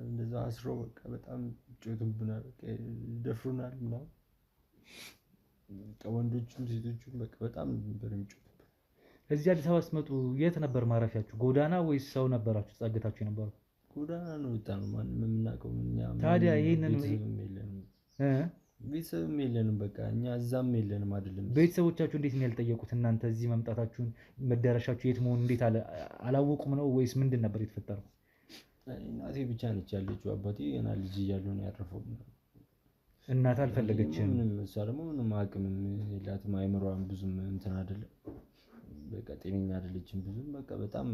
እንደዛ አስረው በቃ በጣም ጮቱብናል፣ በቃ ይደፍሩናል ምናምን። በቃ ወንዶቹም ሴቶቹም በቃ በጣም ነበር የሚጮቱብን። እዚህ አዲስ አበባ ስትመጡ የት ነበር ማረፊያችሁ? ጎዳና ወይስ ሰው ነበራችሁ ተጻግታችሁ የነበረው? ጎዳና ነው የወጣነው። ማንም የምናውቀው እኛ ታዲያ ይሄንን ቤተሰብም የለንም። በቃ እኛ እዛም የለንም አይደለም። ቤተሰቦቻችሁ እንዴት ነው ያልጠየቁት? እናንተ እዚህ መምጣታችሁን መዳረሻችሁ የት መሆኑ እንዴት አላወቁም ነው ወይስ ምንድን ነበር የተፈጠረው? እናቴ ብቻ ነች ያለችው። አባቴ ገና ልጅ እያለሁ ነው ያረፈው። እናት አልፈለገችም? እሷ ደግሞ ምንም አቅምም የላትም። አይምሯም ብዙም እንትን አይደለም። በቃ ጤነኛ አይደለችም ብዙም። በቃ በጣም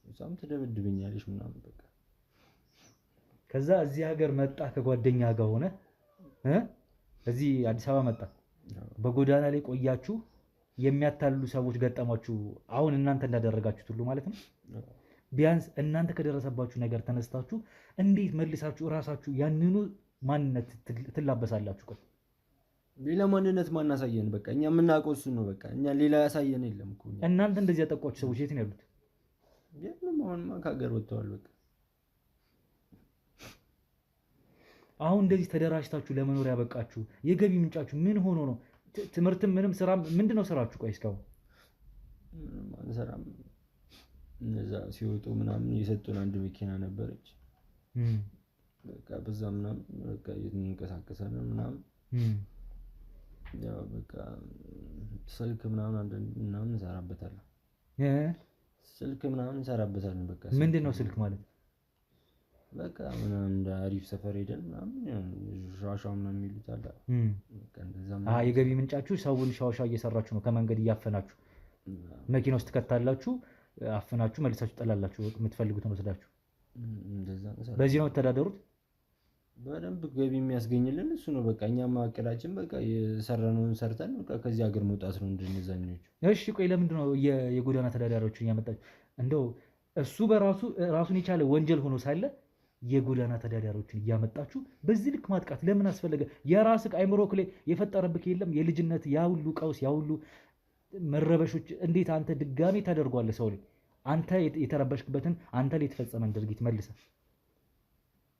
እሷም ትደብድበኛለች ምናምን በቃ። ከዛ እዚህ ሀገር መጣ ከጓደኛ ጋር ሆነ እዚህ አዲስ አበባ መጣ። በጎዳና ላይ ቆያችሁ። የሚያታልሉ ሰዎች ገጠሟችሁ። አሁን እናንተ እንዳደረጋችሁት ሁሉ ማለት ነው። ቢያንስ እናንተ ከደረሰባችሁ ነገር ተነስታችሁ እንዴት መልሳችሁ እራሳችሁ ያንኑ ማንነት ትላበሳላችሁ? ቆይ ሌላ ማንነት ማናሳየን? በቃ እኛ የምናውቀው እሱን ነው። በቃ እኛ ሌላ ያሳየን የለም እኮ። እናንተ እንደዚህ ያጠቋችሁ ሰዎች የት ነው ያሉት? የለም አሁንማ ከሀገር ወጥተዋል። በቃ አሁን እንደዚህ ተደራጅታችሁ ለመኖር ያበቃችሁ የገቢ ምንጫችሁ ምን ሆኖ ነው? ትምህርትም ምንም ስራ ምንድን ነው ስራችሁ? ቆይ እስካሁን አንሰራም። እነዛ ሲወጡ ምናምን የሰጡን አንድ መኪና ነበረች። በቃ በዛ ምናምን በቃ እንንቀሳቀሳለን ምናምን። ያው በቃ ስልክ ምናምን እንሰራበታለን። ስልክ ምናምን እንሰራበታለን። በቃ ምንድን ነው ስልክ ማለት? በቃ ምናምን እንደ አሪፍ ሰፈር ሄደን ምናምን ሻሻው ምናምን የሚሉት አለ። በቃ እንደዛ የገቢ ምንጫችሁ ሰውን ሻሻ እየሰራችሁ ነው። ከመንገድ እያፈናችሁ መኪና ውስጥ ትከታላችሁ፣ አፈናችሁ መልሳችሁ ጠላላችሁ። የምትፈልጉትን ወስዳችሁ በዚህ ነው የምትተዳደሩት። በደንብ ገቢ የሚያስገኝልን እሱ ነው። በቃ እኛም አቅዳችን በቃ የሰራነውን ሰርተን በቃ ከዚህ ሀገር መውጣት ነው እንደነዛኞቹ። እሺ ቆይ ለምንድን ነው የጎዳና ተዳዳሪዎችን እያመጣችሁ? እንደው እሱ በራሱ ራሱን የቻለ ወንጀል ሆኖ ሳለ የጎዳና ተዳዳሪዎችን እያመጣችሁ በዚህ ልክ ማጥቃት ለምን አስፈለገ? የራስህ አይምሮክ ላይ የፈጠረብክ የለም? የልጅነት ያ ሁሉ ቀውስ ያ ሁሉ መረበሾች እንዴት አንተ ድጋሜ ታደርጓለህ ሰው ላይ? አንተ የተረበሽክበትን አንተ ላይ የተፈጸመን ድርጊት መልሰህ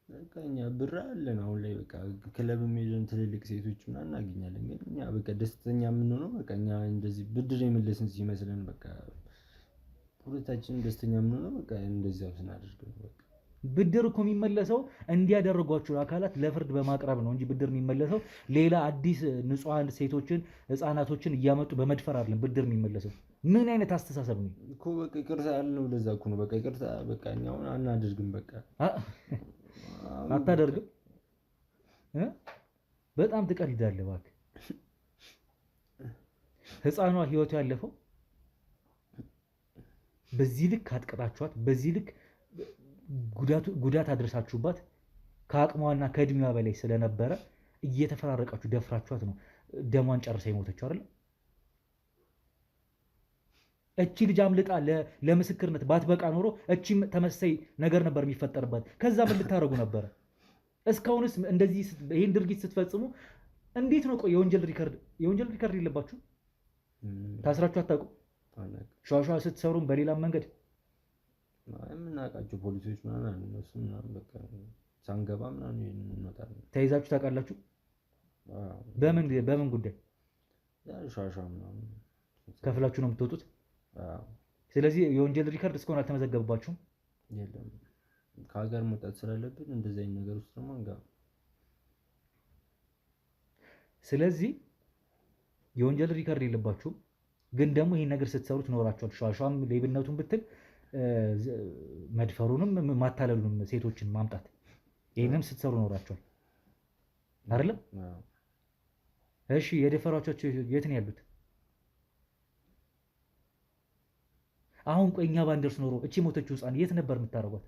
በቃ እኛ ብር አለን አሁን ላይ በቃ ክለብ ሄደን ትልልቅ ሴቶች ምናምን እናገኛለን። ግን እኛ በቃ ደስተኛ የምንሆነው በቃ እኛ እንደዚህ ብድር የመለስን ሲመስለን በቃ ሁለታችንም ደስተኛ የምንሆነው በቃ እንደዚህ ስናደርግ ነው። በቃ ብድር እኮ የሚመለሰው እንዲያደረጓችሁ አካላት ለፍርድ በማቅረብ ነው እንጂ ብድር የሚመለሰው ሌላ አዲስ ንጹሐን ሴቶችን ህፃናቶችን እያመጡ በመድፈር አይደለም። ብድር የሚመለሰው ምን አይነት አስተሳሰብ ነው እኮ? በቃ ይቅርታ ያልነው ለዛ እኮ ነው። በቃ ይቅርታ በቃ እኛ አሁን አናደርግም። በቃ አታደርግም? በጣም ትቀልዳለህ እባክህ። ህፃኗ ህይወቱ ያለፈው በዚህ ልክ አጥቅጣችኋት፣ በዚህ ልክ ጉዳት አድርሳችሁባት ከአቅሟና ከእድሜዋ በላይ ስለነበረ እየተፈራረቃችሁ ደፍራችኋት ነው ደሟን ጨርሳ የሞተችው አይደል? እቺ ልጅ አምልጣ ለምስክርነት ባትበቃ ኖሮ እቺም ተመሳሳይ ነገር ነበር የሚፈጠርባት። ከዛ ምን ልታረጉ ነበር? እስካሁንስ እንደዚህ ይሄን ድርጊት ስትፈጽሙ እንዴት ነው? ቆይ የወንጀል ሪከርድ የለባችሁ? ታስራችሁ አታውቁም? ሸዋሸዋ ስትሰሩም በሌላም መንገድ የምናውቃቸው ፖሊሶች ምናምን እነሱ ምናምን በቃ ሳንገባ ምናምን እንወጣለን። ተይዛችሁ ታውቃላችሁ? በምን ጉዳይ? ሻሻ ምናምን ከፍላችሁ ነው የምትወጡት? አዎ። ስለዚህ የወንጀል ሪከርድ እስካሁን አልተመዘገበባችሁም? የለም። ከሀገር መውጣት ስላለብን እንደዚህ አይነት ነገር ውስጥ ደግሞ አንገባም። ስለዚህ የወንጀል ሪከርድ የለባችሁም፣ ግን ደግሞ ይህን ነገር ስትሰሩት ኖራችኋል። ሻሻም ሌብነቱን ብትል መድፈሩንም ማታለሉንም ሴቶችን ማምጣት ይህንም ስትሰሩ ኖራችኋል አይደለም? እሺ የደፈሯቸው የት ነው ያሉት? አሁን ቆይ እኛ ባንደርስ ኖሮ እቺ ሞተችው ህፃን የት ነበር የምታረጓት?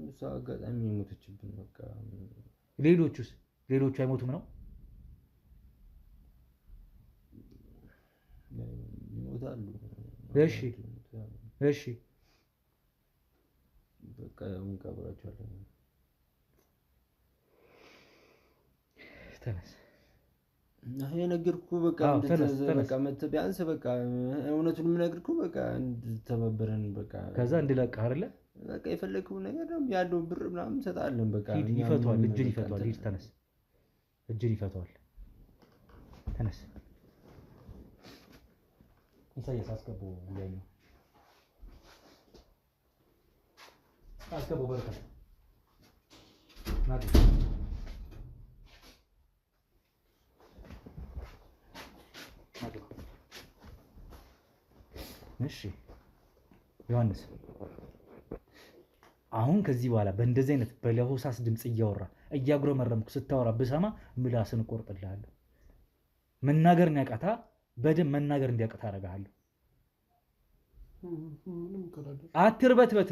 እሷ አጋጣሚ የሞተችብን በቃ። ሌሎቹ አይሞቱም ነው? ይሞታሉ። እሺ በቃ እንቀብራቸዋለን። ተነስ የነገርኩህ በቃ ቢያንስ በቃ እውነቱን የምነግርኩህ በቃ እንድተባበረን በቃ ከዛ እንድለቅህ አይደለ? በቃ የፈለግከውን ነገር ደግሞ ያለው ብር ምናምን እንሰጣለን። በቃ ይፈቷል፣ እጅን ይፈቷል። ሂድ ተነስ፣ እጅን ይፈቷል። ተነስ ኢሳያስ አስገባው ብያለሁ። አስገባው በረከት ናት። እሺ ዮሐንስ፣ አሁን ከዚህ በኋላ በእንደዚህ አይነት በለሆሳስ ድምፅ እያጉረመረምኩ ስታወራ ብሰማ ምላስን እቆርጥልሃለሁ። መናገር ያቃታ በደንብ መናገር እንዲያቅታ አደርግሃለሁ። አትርበትበት።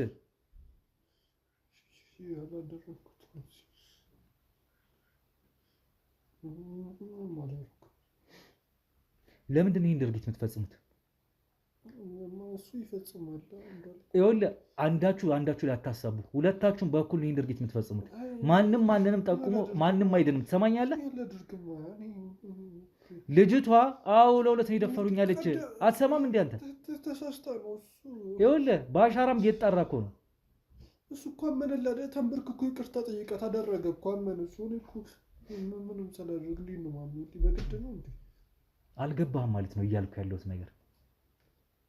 ለምንድን ነው ይህን ድርጊት የምትፈጽሙት? እሱ ይፈጽማል። ይኸውልህ አንዳችሁ ላይ አታሰቡ። ሁለታችሁም በኩል ይህን ድርጊት የምትፈጽሙት ማንም ማንንም ጠቁሞ ማንም አይደንም። ትሰማኛለህ? ልጅቷ ለሁለት ነው የደፈሩኛለች። አትሰማም እንዴ አንተ? ተሳስታ ነው እሱ። ይኸውልህ በአሻራም እየተጣራ እኮ ነው እሱ እኮ አመነላ። ተንበርክኮ ይቅርታ ጠይቃ ታደረገ እኮ አመነ እሱ። እኔ እኮ ምንም ስላደረግልኝ ነው ማምነው። በግድ ነው እንዴ? አልገባህም ማለት ነው እያልኩ ያለሁት ነገር።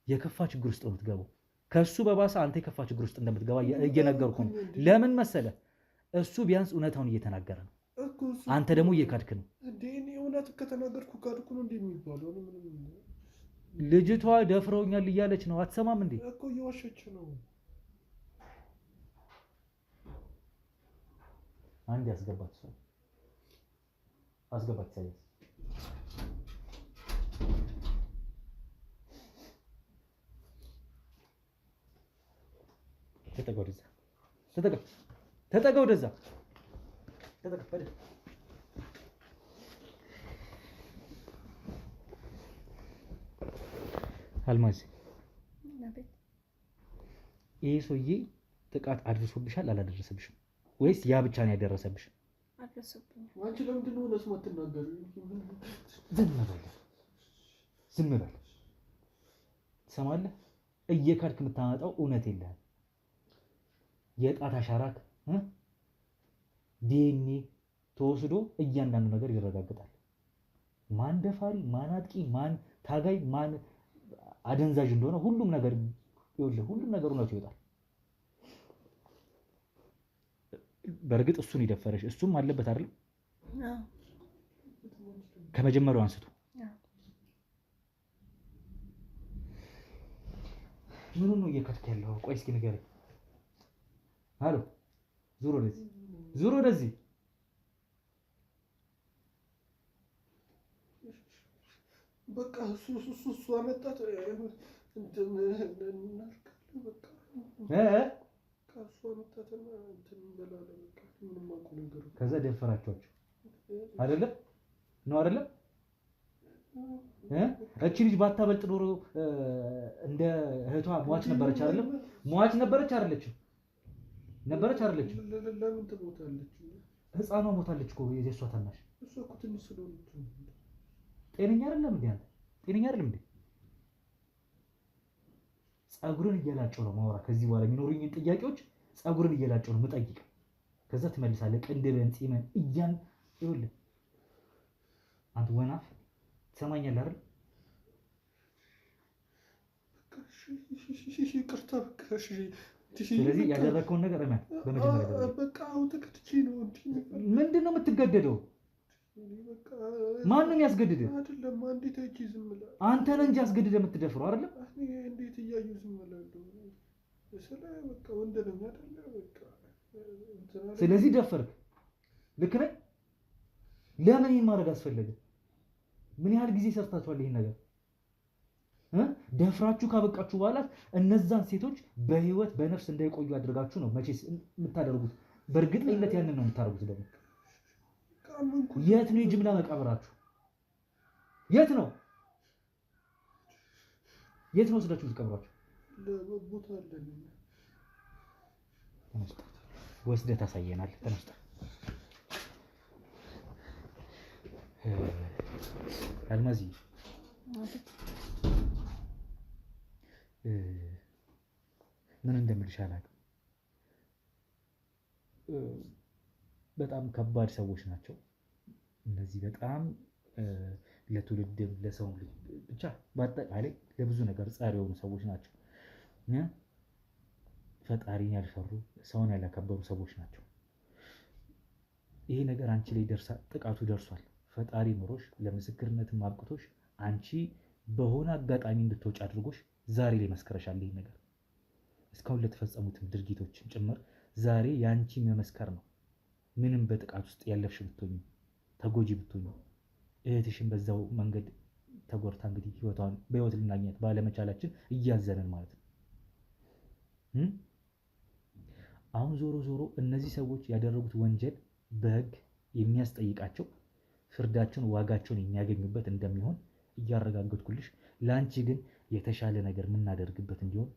የከፋ ችግር ውስጥ ነው የምትገባው። ከእሱ በባሰ አንተ የከፋ ችግር ውስጥ እንደምትገባ እየነገርኩ ነው። ለምን መሰለ? እሱ ቢያንስ እውነታውን እየተናገረ ነው፣ አንተ ደግሞ እየካድክ ነው። እኔ እውነት ከተናገርኩ ካድኩ ነው እንደሚባለው። ልጅቷ ደፍረውኛል እያለች ነው። አትሰማም እንዴ? እኮ እየዋሸች ነው። አንድ ያስገባት ሰው አስገባት። ኢሳያስ ተጠጋ ወደዛ፣ ተጠጋ ወደዛ፣ ተጠጋ። አልማዝ፣ ይህ ሰውዬ ጥቃት አድርሶብሻል አላደረሰብሽም? ወይስ ያ ብቻ ነው ያደረሰብሽ? አድርሶብኛል። አንቺ ለምንድን ነው እነሱ ማትናገሩ? ዝም በል። ትሰማለህ? እየካድክ የምታመጣው እውነት የለህም። የጣት አሻራክ ዲኤንኤ ተወስዶ እያንዳንዱ ነገር ይረጋግጣል። ማን ደፋሪ፣ ማን አጥቂ፣ ማን ታጋይ፣ ማን አደንዛዥ እንደሆነ ሁሉም ነገር እውነቱ ይወጣል። በእርግጥ እሱን የደፈረሽ እሱም አለበት አይደል? ከመጀመሪያው አንስቶ ምኑ ነው እየካድክ ያለው? ቆይ እስኪ ንገረኝ። አሎ፣ ዙር ወደዚህ። በቃ እሱ አመጣት። እንትን እናርካለን በቃ ከእሱ አመጣትና እንትን እንበላለን። በቃ ምንም አውቀው ነገር ከዛ ደፈራችኋቸው አይደለም? ነው አይደለም? እቺ ልጅ ባታበልጥ ኖሮ እንደ እህቷ ሟች ነበረች አይደለም? ሟች ነበረች አይደለችም? ነበረች አይደለችም? ለምን ትሞታለች? ህፃኗ ሞታለች እኮ የሷ ታናሽ። እሷ እኮ ትንሽ ስለሆነች ጤነኛ አይደለም እንዴ አንተ? ጤነኛ አይደለም እንዴ? ፀጉርን እየላጨው ነው ማውራ። ከዚህ በኋላ የሚኖሩኝን ጥያቄዎች ፀጉርን እየላጨው ነው የምጠይቅ። ከዛ ትመልሳለህ። ቅንድብን፣ ፂምን ይኸውልህ አንተ ወናፍ ትሰማኛለህ አይደል? ይቅርታ በቃ እሺ። ስለዚህ ያደረግከውን ነገር እመን። በመጀመሪያ ደረጃ በቃ አሁን ተከትቼ ነው እንዴ? ምንድን ነው የምትገደደው? ማንም ያስገድድህ አይደለም። እንዴት አይቼ ዝም ብለህ አንተ ነህ እንጂ አስገድደህ የምትደፍረው አይደለም። እኔ እንዴት እያዩ ዝም ብለህ ስለ በቃ ወንድ ነኝ አይደለ? በቃ ስለዚህ ደፈርክ። ልክ ነህ። ለምን ይሄን ማድረግ አስፈለገ? ምን ያህል ጊዜ ሰርታችኋል ይሄን ነገር? ደፍራችሁ ካበቃችሁ በኋላ እነዛን ሴቶች በህይወት በነፍስ እንዳይቆዩ አድርጋችሁ ነው መቼስ የምታደርጉት። በእርግጠኝነት ያንን ነው የምታደርጉት። ደግሞ የት ነው የጅምላ መቃብራችሁ? የት ነው ወስዳችሁ የምትቀብሯቸው? ወስደህ ታሳየናለህ። ተነስተ አልማዚ ምን እንደምልሽ አላውቅም። በጣም ከባድ ሰዎች ናቸው እነዚህ። በጣም ለትውልድም ለሰው ልጅ ብቻ በአጠቃላይ ለብዙ ነገር ጸር የሆኑ ሰዎች ናቸው። ፈጣሪን ያልፈሩ ሰውን ያላከበሩ ሰዎች ናቸው። ይሄ ነገር አንቺ ላይ ጥቃቱ ደርሷል። ፈጣሪ ኖሮሽ ለምስክርነትም አብቅቶሽ አንቺ በሆነ አጋጣሚ እንድትወጪ አድርጎሽ ዛሬ ላይ መስከረሻል። ይሄ ነገር እስካሁን ለተፈጸሙትም ድርጊቶችም ጭምር ዛሬ የአንቺ መመስከር ነው። ምንም በጥቃት ውስጥ ያለፍሽ ብትሆኚ ተጎጂ ብትሆኚ እህትሽን በዛው መንገድ ተጎድታ እንግዲህ ህይወቷን በህይወት ልናገኛት ባለመቻላችን እያዘንን ማለት ነው። አሁን ዞሮ ዞሮ እነዚህ ሰዎች ያደረጉት ወንጀል በህግ የሚያስጠይቃቸው ፍርዳቸውን ዋጋቸውን የሚያገኙበት እንደሚሆን እያረጋገጥኩልሽ፣ ለአንቺ ግን የተሻለ ነገር የምናደርግበት እንዲሆን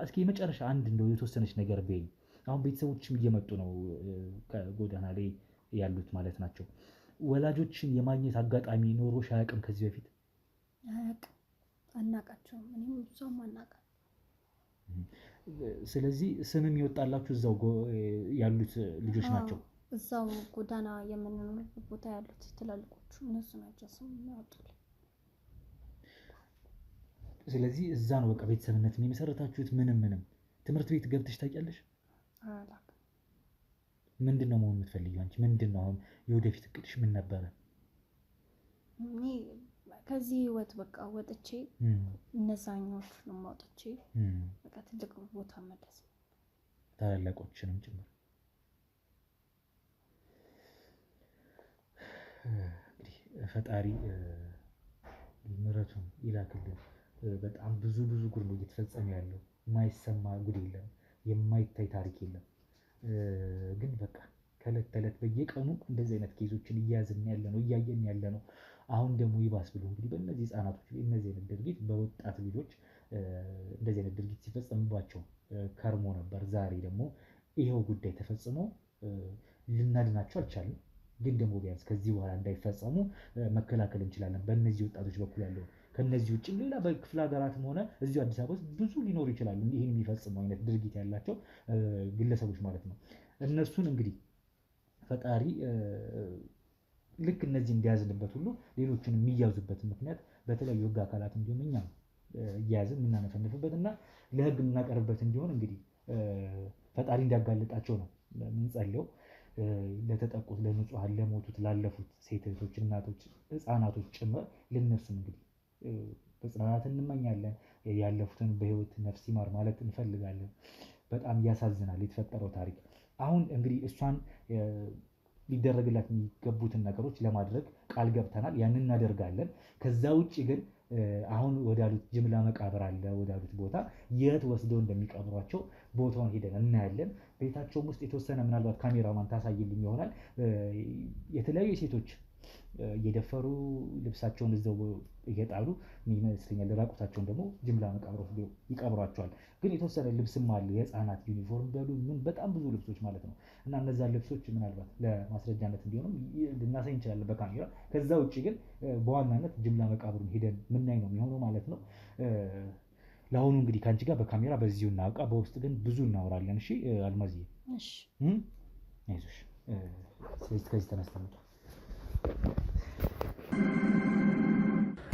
እስኪ የመጨረሻ አንድ እንደው የተወሰነች ነገር በይኝ። አሁን ቤተሰቦችም እየመጡ ነው ከጎዳና ላይ ያሉት ማለት ናቸው። ወላጆችን የማግኘት አጋጣሚ ኖሮሽ አያውቅም ከዚህ በፊት? አያውቅም፣ አናውቃቸውም። እኔም ብዙም አናውቃም። ስለዚህ ስምም ይወጣላችሁ እዛው ያሉት ልጆች ናቸው። እዛው ጎዳና የምንኖርበት ቦታ ያሉት ትላልቆቹ እነሱ ናቸው ስም የሚያወጡልን። ስለዚህ እዛ ነው በቃ ቤተሰብነት የመሰረታችሁት። ምንም ትምህርት ቤት ገብተሽ ታውቂያለሽ? አላውቅም። ምንድን ነው መሆን የምትፈልጊው አንቺ? ምንድን ነው አሁን የወደፊት እቅድሽ ምን ነበረ? እኔ ከዚህ ህይወት በቃ ወጥቼ እነዛኞቹንም አውጥቼ በቃ ትልቅ ቦታ መድረስ ነው። ታላላቆችንም ጭምር እንግዲህ ፈጣሪ ምሕረቱን ይላክልን። በጣም ብዙ ጉድ ነው እየተፈጸመ ያለው። የማይሰማ ጉድ የለም፣ የማይታይ ታሪክ የለም። ግን በቃ ከእለት ተዕለት በየቀኑ እንደዚህ አይነት ኬዞችን እያያዝን እያየን ያለ ነው። አሁን ደግሞ ይባስ ብሎ እንግዲህ በእነዚህ ህፃናቶች እነዚህ አይነት ድርጊት በወጣት ልጆች እንደዚህ አይነት ድርጊት ሲፈጸምባቸው ከርሞ ነበር። ዛሬ ደግሞ ይኸው ጉዳይ ተፈጽሞ ልናድናቸው አልቻልንም። ግን ደግሞ ቢያንስ ከዚህ በኋላ እንዳይፈጸሙ መከላከል እንችላለን በእነዚህ ወጣቶች በኩል ያለው። ከነዚህ ውጭ ሌላ በክፍለ ሀገራትም ሆነ እዚሁ አዲስ አበባ ውስጥ ብዙ ሊኖሩ ይችላሉ ይህን የሚፈጽሙ አይነት ድርጊት ያላቸው ግለሰቦች ማለት ነው። እነሱን እንግዲህ ፈጣሪ ልክ እነዚህ እንዲያዝንበት ሁሉ ሌሎችን የሚያዙበት ምክንያት በተለያዩ ህግ አካላት እንዲሁም እኛ እያያዝን የምናነፈንፍበት እና ለህግ የምናቀርብበት እንዲሆን እንግዲህ ፈጣሪ እንዲያጋልጣቸው ነው የምንጸልየው። ለተጠቁት፣ ለንጹሐን፣ ለሞቱት፣ ላለፉት ሴት እህቶች፣ እናቶች፣ ህፃናቶች ጭምር ለነሱም እንግዲህ መጽናናት እንመኛለን። ያለፉትን በህይወት ነፍስ ይማር ማለት እንፈልጋለን። በጣም ያሳዝናል የተፈጠረው ታሪክ። አሁን እንግዲህ እሷን ሊደረግላት የሚገቡትን ነገሮች ለማድረግ ቃል ገብተናል፣ ያንን እናደርጋለን። ከዛ ውጭ ግን አሁን ወዳሉት ጅምላ መቃብር አለ ወዳሉት ቦታ የት ወስደው እንደሚቀብሯቸው ቦታውን ሄደን እናያለን። ቤታቸውም ውስጥ የተወሰነ ምናልባት ካሜራማን ታሳይልኝ ይሆናል የተለያዩ ሴቶች እየደፈሩ ልብሳቸውን እዛው እየጣሉ ይመስለኛል ራቁታቸውን ደግሞ ጅምላ መቃብር ወስደው ይቀብሯቸዋል። ግን የተወሰነ ልብስም አለ የህፃናት ዩኒፎርም በሉ ምን በጣም ብዙ ልብሶች ማለት ነው። እና እነዛን ልብሶች ምናልባት ለማስረጃነት እንዲሆንም ልናሳይ እንችላለን በካሜራ። ከዛ ውጭ ግን በዋናነት ጅምላ መቃብሩን ሄደን ምናይ ነው የሚሆነው ማለት ነው። ለአሁኑ እንግዲህ ከአንቺ ጋር በካሜራ በዚሁ እናውቃ፣ በውስጥ ግን ብዙ እናወራለን። እሺ አልማዝዬ፣ አይዞሽ። ስለዚህ ከዚህ ተነስተን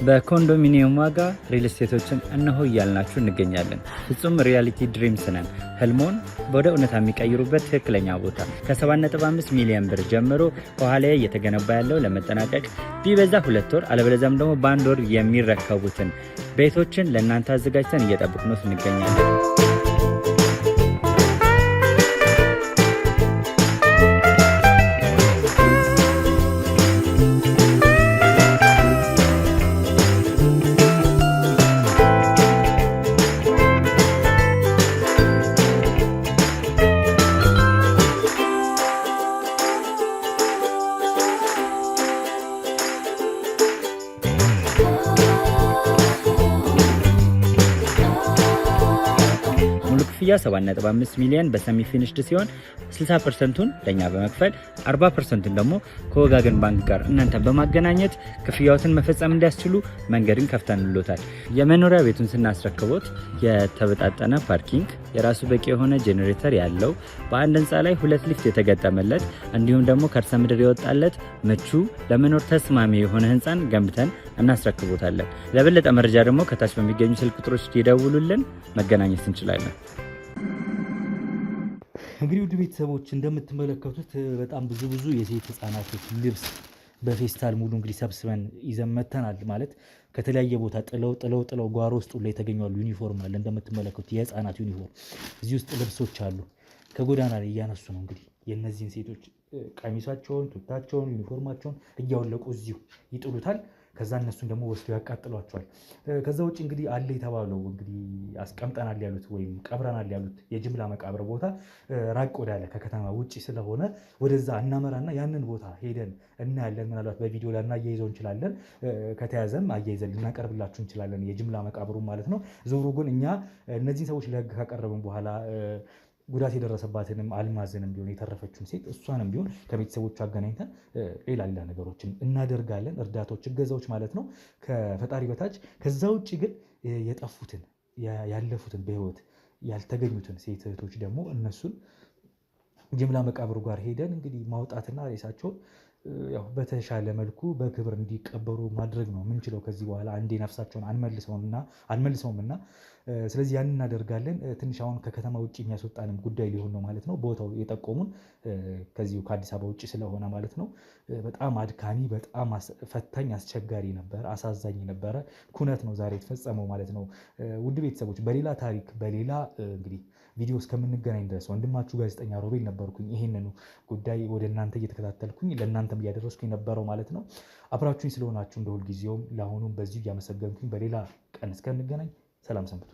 በኮንዶሚኒየም ዋጋ ሪል ስቴቶችን እነሆ እያልናችሁ እንገኛለን። ፍጹም ሪያሊቲ ድሪምስ ነን። ህልሞን ወደ እውነታ የሚቀይሩበት ትክክለኛ ቦታ ከ7.5 ሚሊዮን ብር ጀምሮ በኋላ እየተገነባ ያለው ለመጠናቀቅ ቢበዛ 2 ወር አለበለዚያም ደግሞ በ1 ወር የሚረከቡትን ቤቶችን ለእናንተ አዘጋጅተን እየጠበቅን እንገኛለን። ክፍያ 7.5 ሚሊዮን በሰሚ ፊኒሽድ ሲሆን 60%ቱን ለኛ በመክፈል 40%ቱን ደግሞ ከወጋገን ባንክ ጋር እናንተን በማገናኘት ክፍያዎትን መፈጸም እንዲያስችሉ መንገድን ከፍተንልዎታል። የመኖሪያ ቤቱን ስናስረክቦት የተበጣጠነ ፓርኪንግ፣ የራሱ በቂ የሆነ ጄኔሬተር ያለው በአንድ ህንፃ ላይ 2 ሊፍት የተገጠመለት እንዲሁም ደግሞ ከርሰ ምድር የወጣለት ምቹ ለመኖር ተስማሚ የሆነ ህንፃን ገንብተን እናስረክቦታለን። ለበለጠ መረጃ ደግሞ ከታች በሚገኙ ስልክ ቁጥሮች ይደውሉልን፣ መገናኘት እንችላለን። እንግዲህ ውድ ቤተሰቦች እንደምትመለከቱት በጣም ብዙ የሴት ህፃናቶች ልብስ በፌስታል ሙሉ እንግዲህ ሰብስበን ይዘን መተናል። ማለት ከተለያየ ቦታ ጥለው ጓሮ ውስጥ ላይ የተገኙ ዩኒፎርም አለ። እንደምትመለከቱት የህፃናት ዩኒፎርም እዚህ ውስጥ ልብሶች አሉ። ከጎዳና ላይ እያነሱ ነው እንግዲህ የእነዚህን ሴቶች ቀሚሳቸውን፣ ቱታቸውን፣ ዩኒፎርማቸውን እያወለቁ እዚሁ ይጥሉታል። ከዛ እነሱን ደግሞ ወስደው ያቃጥሏቸዋል። ከዛ ውጭ እንግዲህ አለ የተባለው እንግዲህ አስቀምጠናል ያሉት ወይም ቀብረናል ያሉት የጅምላ መቃብር ቦታ ራቅ ወዳለ ከከተማ ውጭ ስለሆነ ወደዛ እናመራና ያንን ቦታ ሄደን እናያለን። ምናልባት በቪዲዮ ላይ እናያይዘው እንችላለን። ከተያዘም አያይዘን ልናቀርብላችሁ እንችላለን፣ የጅምላ መቃብሩ ማለት ነው። ዞሮ ግን እኛ እነዚህን ሰዎች ለህግ ካቀረብን በኋላ ጉዳት የደረሰባትንም አልማዝንም ቢሆን የተረፈችውን ሴት እሷንም ቢሆን ከቤተሰቦቹ አገናኝተን ሌላ ነገሮችን እናደርጋለን። እርዳታዎች፣ እገዛዎች ማለት ነው ከፈጣሪ በታች። ከዛ ውጭ ግን የጠፉትን ያለፉትን በህይወት ያልተገኙትን ሴት እህቶች ደግሞ እነሱን ጅምላ መቃብሩ ጋር ሄደን እንግዲህ ማውጣትና ሬሳቸውን ያው በተሻለ መልኩ በክብር እንዲቀበሩ ማድረግ ነው የምንችለው። ከዚህ በኋላ አንዴ ነፍሳቸውን አንመልሰውምና ስለዚህ ያን እናደርጋለን። ትንሽ አሁን ከከተማ ውጭ የሚያስወጣንም ጉዳይ ሊሆን ነው ማለት ነው። ቦታው የጠቆሙን ከዚሁ ከአዲስ አበባ ውጭ ስለሆነ ማለት ነው። በጣም አድካሚ፣ በጣም ፈታኝ፣ አስቸጋሪ ነበረ፣ አሳዛኝ ነበረ። ኩነት ነው ዛሬ የተፈጸመው ማለት ነው። ውድ ቤተሰቦች በሌላ ታሪክ በሌላ እንግዲህ ቪዲዮ እስከምንገናኝ ድረስ ወንድማችሁ ጋዜጠኛ ሮቤል ነበርኩኝ። ይሄንኑ ጉዳይ ወደ እናንተ እየተከታተልኩኝ ለእናንተም እያደረስኩኝ የነበረው ማለት ነው። አብራችሁኝ ስለሆናችሁ እንደ ሁልጊዜውም ለአሁኑም በዚሁ እያመሰገንኩኝ በሌላ ቀን እስከምንገናኝ ሰላም ሰንብቱ።